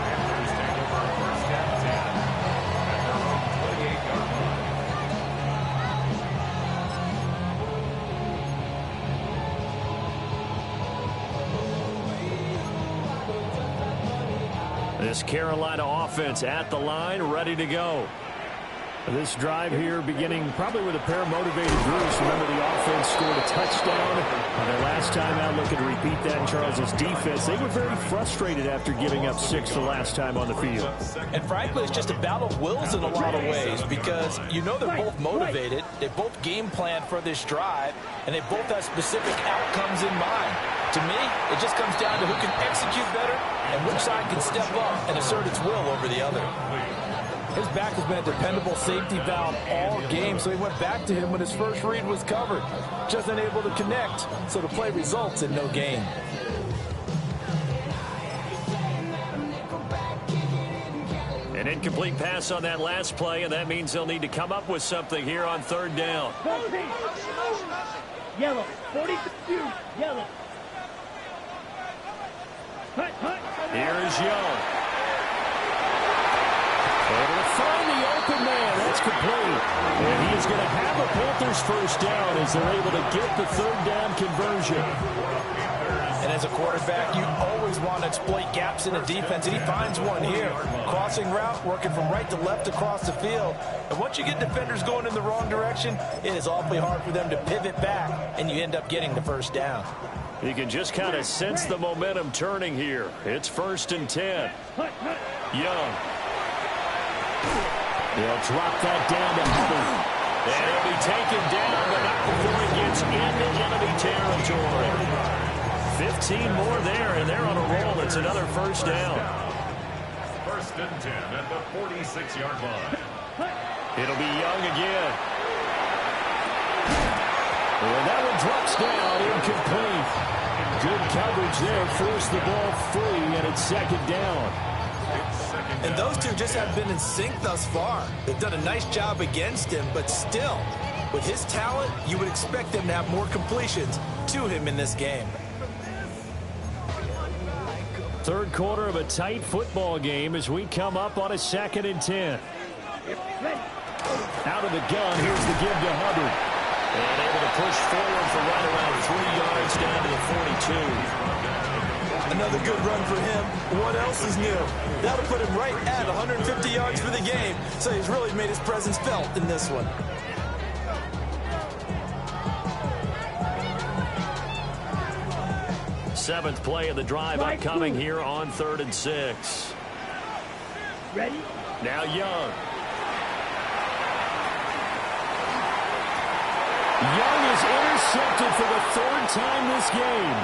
This Carolina offense at the line, ready to go. This drive here beginning probably with a pair of motivated Bruce. Remember, the offense scored a touchdown on their last time out. Looking to repeat that in Charles's defense. They were very frustrated after giving up 6 the last time on the field. And frankly, it's just a battle of wills in a lot of ways, because you know they're both motivated. They both game plan for this drive, and they both have specific outcomes in mind. To me, it just comes down to who can execute better and which side can step up and assert its will over the other. His back has been a dependable safety valve all game, so he went back to him when his first read was covered. Just unable to connect, so the play results in no gain. An incomplete pass on that last play, and that means they'll need to come up with something here on 3rd down. Yellow, 42, yellow. Here is Young. Able to find the open man. That's complete. And he is going to have a Panthers first down as they're able to get the 3rd down conversion. And as a quarterback, you always want to exploit gaps in the defense, and he finds one here. Crossing route, working from right to left across the field. And once you get defenders going in the wrong direction, it is awfully hard for them to pivot back, and you end up getting the first down. You can just kind of sense the momentum turning here. It's 1st and 10. Young. They'll drop that down to Hubbard. And he'll be taken down, but not before he gets into enemy territory. 15 more there, and they're on a roll. It's another first down. 1st and 10 at the 46-yard line. It'll be Young again. And that one drops down, incomplete. Good coverage there, forced the ball free, and it's 2nd down. And those two just have been in sync thus far. They've done a nice job against him, but still, with his talent, you would expect them to have more completions to him in this game. 3rd quarter of a tight football game as we come up on a 2nd and 10. Out of the gun, here's the give to Hubbard. And able to push forward for right around 3 yards down to the 42. Another good run for him. What else is new? That'll put him right at 150 yards for the game, so he's really made his presence felt in this one. Seventh play of the drive upcoming here on 3rd and 6. Ready? Now Young. Young is intercepted for the 3rd time this game.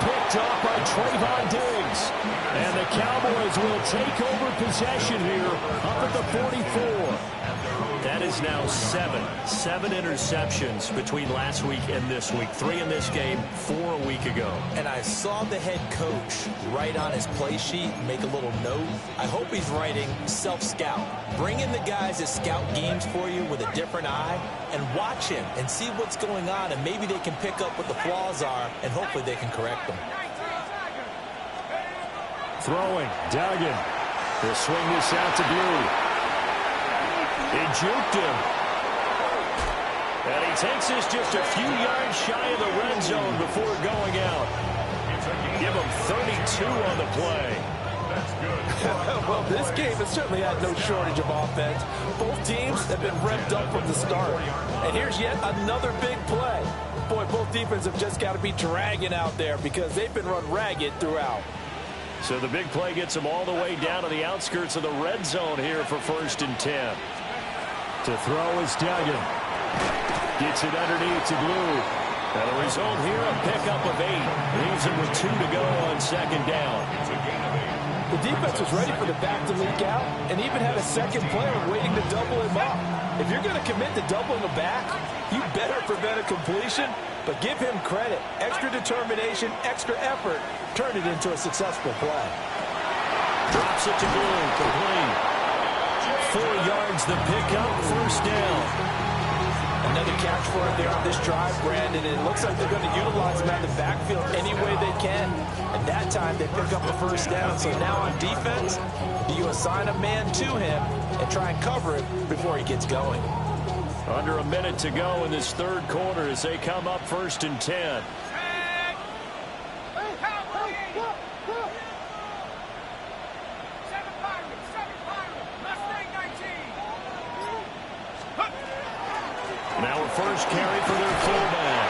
Picked off by Trayvon Diggs. And the Cowboys will take over possession here up at the 44. That is now 7 interceptions between last week and this week. 3 in this game, 4 a week ago. And I saw the head coach write on his play sheet, make a little note. I hope he's writing self-scout. Bring in the guys that scout games for you with a different eye and watch him and see what's going on, and maybe they can pick up what the flaws are, and hopefully they can correct them. Throwing, Duggan. They'll swing this out to Blue. He juked him. And he takes this just a few yards shy of the red zone before going out. Give him 32 on the play. That's good. Well, this game has certainly had no shortage of offense. Both teams have been revved up from the start. And here's yet another big play. Boy, both defenses have just got to be dragging out there because they've been run ragged throughout. So the big play gets them all the way down to the outskirts of the red zone here for 1st and 10. To throw is Duggan. Gets it underneath to Blue. And the result here, a pickup of 8. Leaves him with 2 to go on 2nd down. The defense was ready for the back to leak out and even had a second player waiting to double him up. If you're going to commit to doubling a back, you better prevent a completion, but give him credit. Extra determination, extra effort, turn it into a successful play. Drops it to Blue. Complete. 4 yards the pickup. First down. Another catch for him there on this drive, Brandon. It looks like they're going to utilize him out of the backfield any way they can. And that time they pick up a first down. So now on defense, do you assign a man to him and try and cover it before he gets going? Under a minute to go in this third quarter as they come up 1st and 10. Now a first carry for their fullback.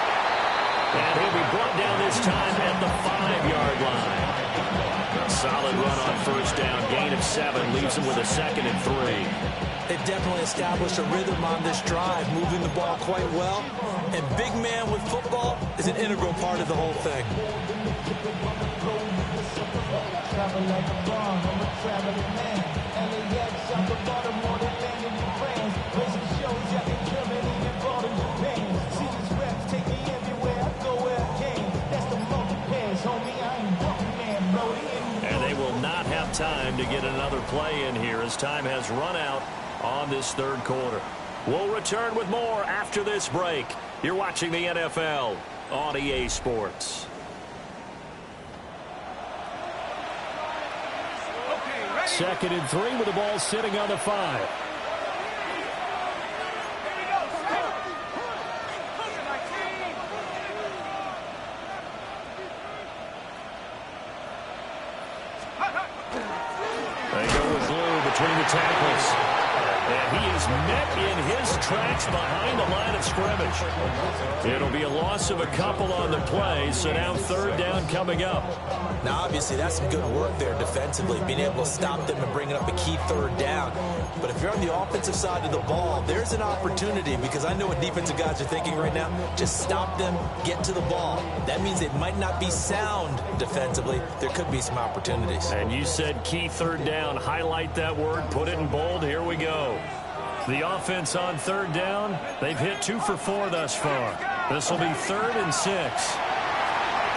And he'll be brought down this time at the 5-yard line. A solid run on first down. Gain of 7 leaves him with a 2nd and 3. They've definitely established a rhythm on this drive, moving the ball quite well. And big man with football is an integral part of the whole thing. Travel like a bomb, I'm a traveling man. LAX, I'm the Baltimore, they land in France. Racing shows out in Germany and brought in Japan. See these reps take me everywhere, I go where I can. That's the multi-pass, homie, I ain't walking man, Brody. And they will not have time to get another play in here as time has run out on this third quarter. We'll return with more after this break. You're watching the NFL on EA Sports. 2nd and 3 with the ball sitting on the 5. They go with Blue between the tackles. And he is met in his tracks behind the line of scrimmage. It'll be a loss of a couple on the play, so now 3rd down coming up. Now, obviously, that's some good work there defensively, being able to stop them and bringing up a key 3rd down. But if you're on the offensive side of the ball, there's an opportunity, because I know what defensive guys are thinking right now. Just stop them, get to the ball. That means it might not be sound defensively. There could be some opportunities. And you said key 3rd down. Highlight that word, put it in bold. Here we go. The offense on 3rd down, they've hit 2 for 4 thus far. This will be 3rd and 6.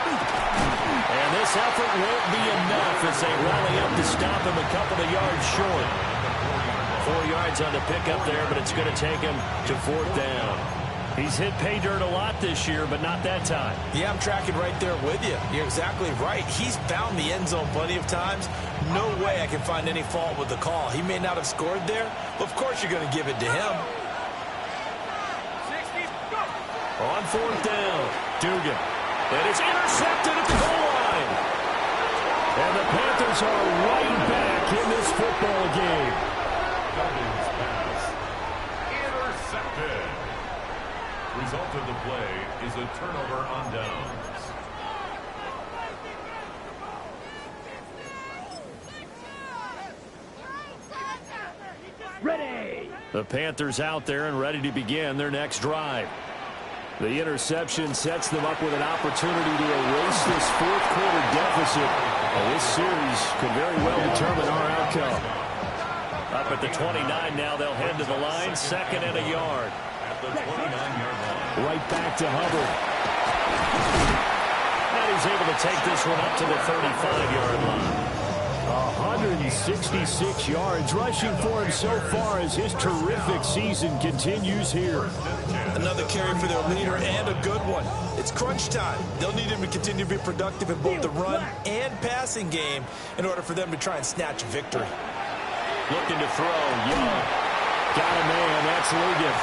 And this effort won't be enough as they rally up to stop him a couple of yards short. 4 yards on the pickup there, but it's going to take him to 4th down. He's hit pay dirt a lot this year, but not that time. Yeah, I'm tracking right there with you. You're exactly right. He's found the end zone plenty of times. No way I can find any fault with the call. He may not have scored there, but of course you're going to give it to him. On 4th down, Dugan. And it's intercepted at the goal line. And the Panthers are right back in this football game. Dugan's pass intercepted. Result of the play is a turnover on downs. Ready! The Panthers out there and ready to begin their next drive. The interception sets them up with an opportunity to erase this 4th quarter deficit. And this series could very well determine our outcome. Up at the 29 now, they'll head to the line, 2nd and a yard. At the 29-yard line. Right back to Hubbard. And he's able to take this one up to the 35-yard line. 166 yards rushing for him so far as his terrific season continues here. Another carry for their leader, and a good one. It's crunch time. They'll need him to continue to be productive in both the run and passing game in order for them to try and snatch a victory. Looking to throw, Young. Got a man, that's Ligon.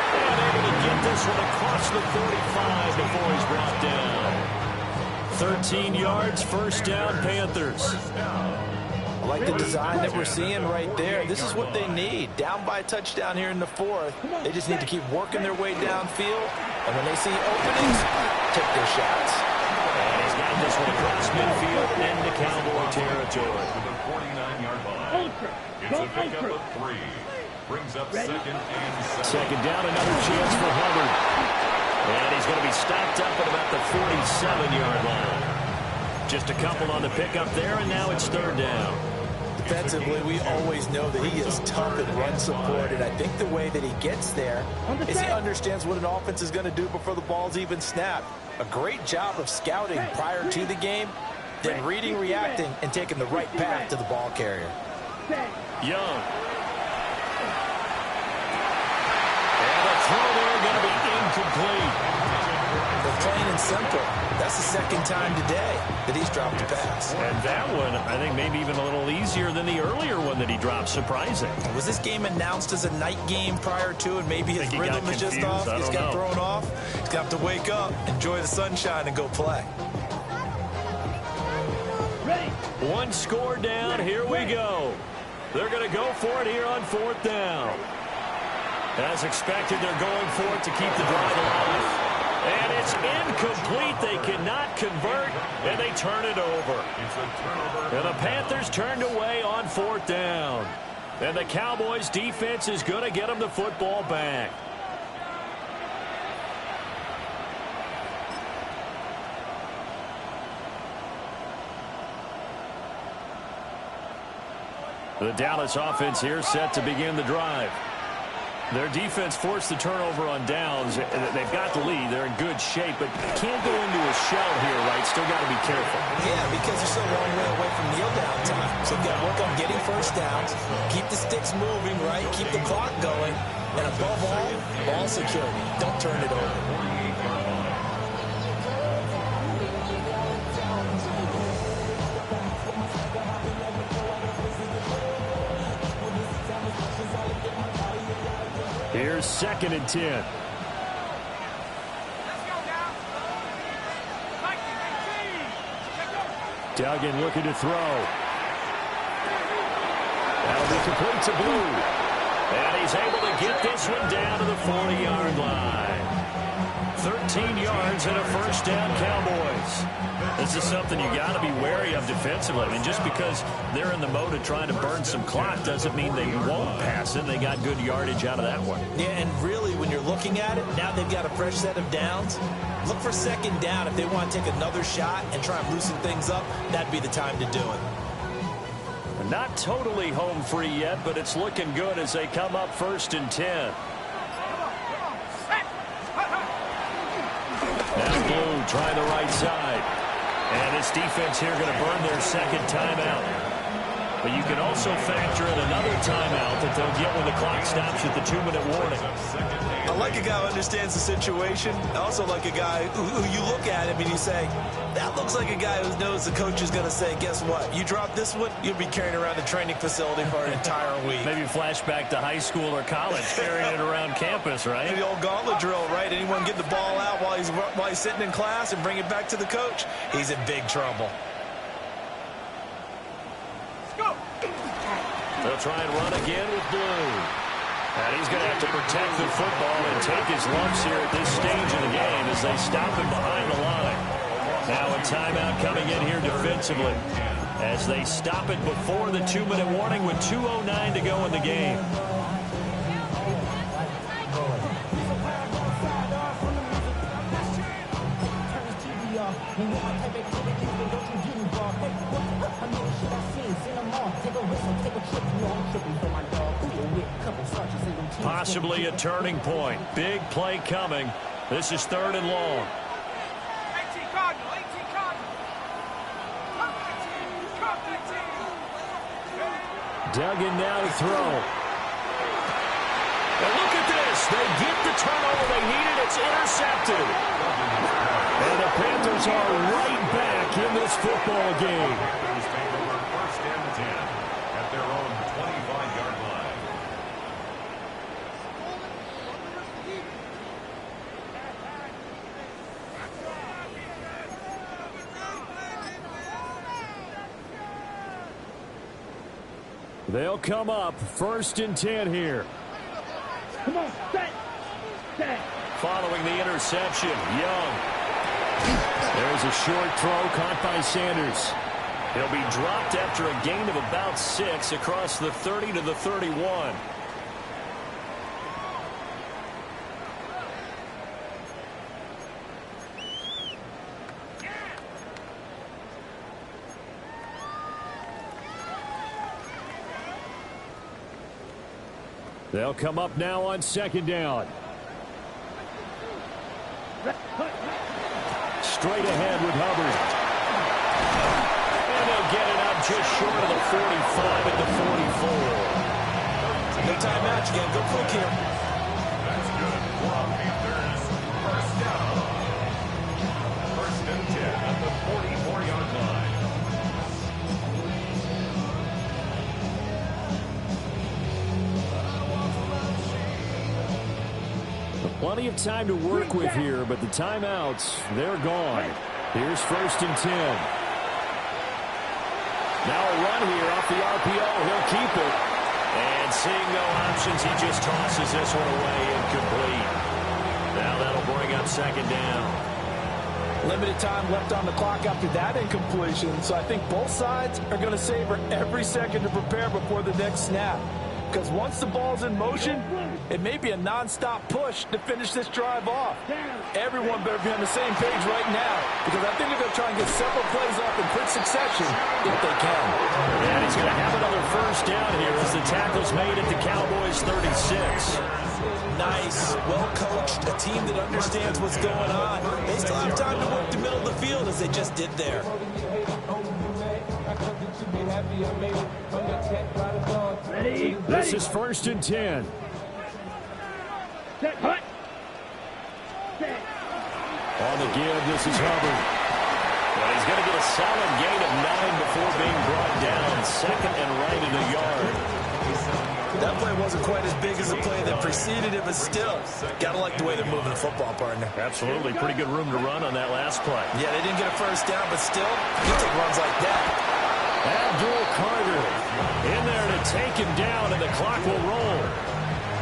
And able to get this one across the 45 before he's brought down. 13 yards, 1st down, Panthers. I like the design that we're seeing right there. This is what they need. Down by a touchdown here in the 4th. They just need to keep working their way downfield. And when they see openings, take their shots. And he's got this one across midfield into Cowboy territory. To the 49-yard line. It's a pickup of 3. Brings up 2nd and 7. 2nd down, another chance for Hubbard. And he's going to be stopped up at about the 47-yard line. Just a couple on the pickup there, and now it's 3rd down. Defensively, we always know that he is tough in run support, and I think the way that he gets there is he understands what an offense is going to do before the ball's even snapped. A great job of scouting prior to the game, then reading, reacting, and taking the right path to the ball carrier. Young. And the throw there going to be incomplete. But plain and simple, that's the second time today that he's dropped a pass. And that one, I think, maybe even a little easier than the earlier one that he dropped. Surprising. Was this game announced as a night game prior to, and maybe his rhythm is just off? He's got thrown off. He's got to wake up, enjoy the sunshine, and go play. Ready. One score down. Here we go. They're going to go for it here on 4th down. As expected, they're going for it to keep the drive alive. And it's incomplete. They cannot convert, and they turn it over. And the Panthers turned away on 4th down. And the Cowboys defense is going to get them the football back. The Dallas offense here set to begin the drive. Their defense forced the turnover on downs. They've got the lead. They're in good shape, but can't go into a shell here, right? Still got to be careful. Yeah, because they're so long way away from kneel down time. So they've got to work on getting first downs, keep the sticks moving, right? Keep the clock going. And above all, ball security. Don't turn it over. Here's 2nd and 10. Duggan looking to throw. That'll be complete to Blue. And he's able to get this one down to the 40-yard line. 13 yards and a first down, Cowboys. This is something you got to be wary of defensively. I mean, just because they're in the mode of trying to burn some clock doesn't mean they won't pass it. They got good yardage out of that one. Yeah, and really, when you're looking at it, now they've got a fresh set of downs. Look for 2nd down. If they want to take another shot and try and loosen things up, that'd be the time to do it. Not totally home free yet, but it's looking good as they come up 1st and 10. Now Blue trying the right side. And this defense here going to burn their 2nd timeout. But you can also factor in another timeout that they'll get when the clock stops with the 2-minute warning. I like a guy who understands the situation. I also like a guy who you look at him and you say, that looks like a guy who knows the coach is going to say, guess what? You drop this one, you'll be carrying around the training facility for an entire week. Maybe flashback to high school or college, carrying it around campus, right? The old gauntlet drill, right? Anyone get the ball out while he's sitting in class and bring it back to the coach? He's in big trouble. They'll try and run again with Blue. And he's going to have to protect the football and take his lumps here at this stage of the game as they stop him behind the line. Now a timeout coming in here defensively as they stop it before the 2-minute warning with 2:09 to go in the game. Possibly a turning point. Big play coming. This is 3rd and long. Duggan now to throw. And look at this. They get the turnover they needed. It's intercepted. And the Panthers are right back in this football game. Take over 1st and 10 at their own 25-yard line. They'll come up 1st and 10 here. Come on, set. Following the interception, Young. There's a short throw caught by Sanders. He'll be dropped after a gain of about 6 across the 30 to the 31. They'll come up now on 2nd down. Straight ahead with Hubbard. just short of the 45 at the 44. No timeout. You got to go quick here. That's good for our Panthers. First down. First and 10 at the 44-yard line. Plenty of time to work with here, but the timeouts, they're gone. Here's first and 10. Now a run here off the RPO. He'll keep it. And seeing no options, he just tosses this one away incomplete. Now that'll bring up second down. Limited time left on the clock after that incompletion, so I think both sides are going to savor every second to prepare before the next snap. Because once the ball's in motion, it may be a non-stop push to finish this drive off. Everyone better be on the same page right now, because I think they're going to try and get several plays off in quick succession if they can. And he's going to have another first down here as the tackle's made at the Cowboys 36. Nice, well-coached, a team that understands what's going on. They still have time to work the middle of the field as they just did there. Ready? This is first and 10. Set, hut. Set. On the give, this is Hubbard. Well, he's going to get a solid gain of 9 before being brought down. Second and right in the yard. That play wasn't quite as big as the play that preceded it, but still, got to like the way they're moving the football, partner. Absolutely. Pretty good room to run on that last play. Yeah, they didn't get a first down, but still, you take runs like that. Abdul Carter in there to take him down, and the clock will roll.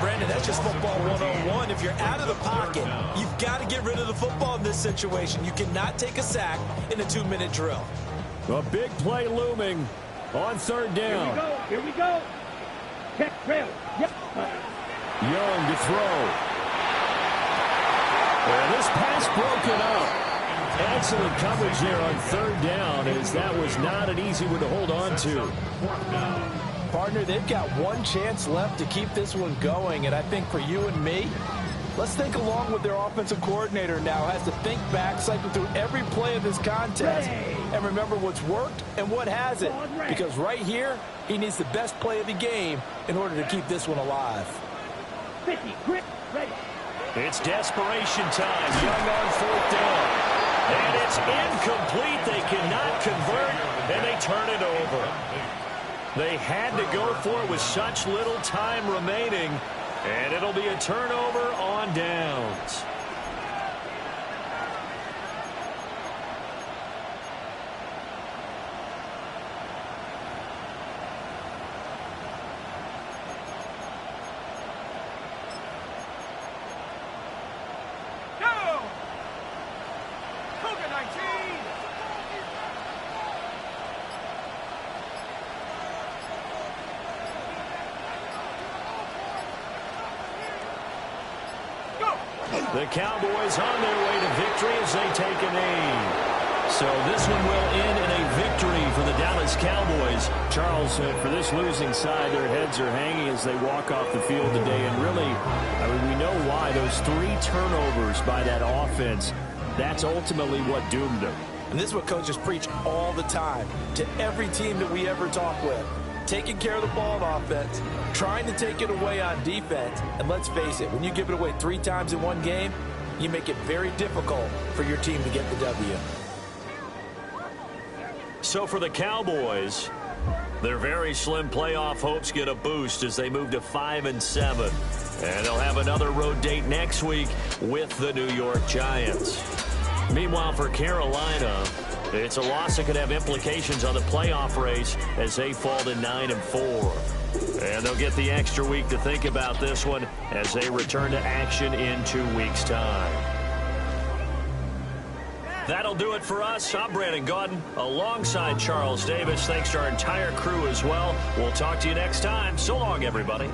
Brandon, that's just football 101. If you're out of the pocket, you've got to get rid of the football in this situation. You cannot take a sack in a 2-minute drill. A big play looming on third down. Here we go. Check, trail. Yep. Young to throw. And this pass broken up. Excellent coverage there on third down, as that was not an easy one to hold on to. Partner, they've got one chance left to keep this one going, and I think for you and me, let's think along with their offensive coordinator now. Has to think back, cycle through every play of this contest, and remember what's worked and what hasn't. Because right here, he needs the best play of the game in order to keep this one alive. 50, grip, ready. It's desperation time. Young on fourth down. And it's incomplete. They cannot convert, and they turn it over. They had to go for it with such little time remaining, and it'll be a turnover on downs. The Cowboys on their way to victory as they take a knee. So this one will end in a victory for the Dallas Cowboys. Charles, for this losing side, their heads are hanging as they walk off the field today. And really, I mean, we know why. Those 3 turnovers by that offense, that's ultimately what doomed them. And this is what coaches preach all the time to every team that we ever talk with. Taking care of the ball on offense, trying to take it away on defense. And let's face it, when you give it away 3 times in one game, you make it very difficult for your team to get the W. So for the Cowboys, their very slim playoff hopes get a boost as they move to 5-7. And they'll have another road date next week with the New York Giants. Meanwhile, for Carolina, it's a loss that could have implications on the playoff race as they fall to 9-4. And they'll get the extra week to think about this one as they return to action in 2 weeks' time. That'll do it for us. I'm Brandon Gaudin alongside Charles Davis. Thanks to our entire crew as well. We'll talk to you next time. So long, everybody.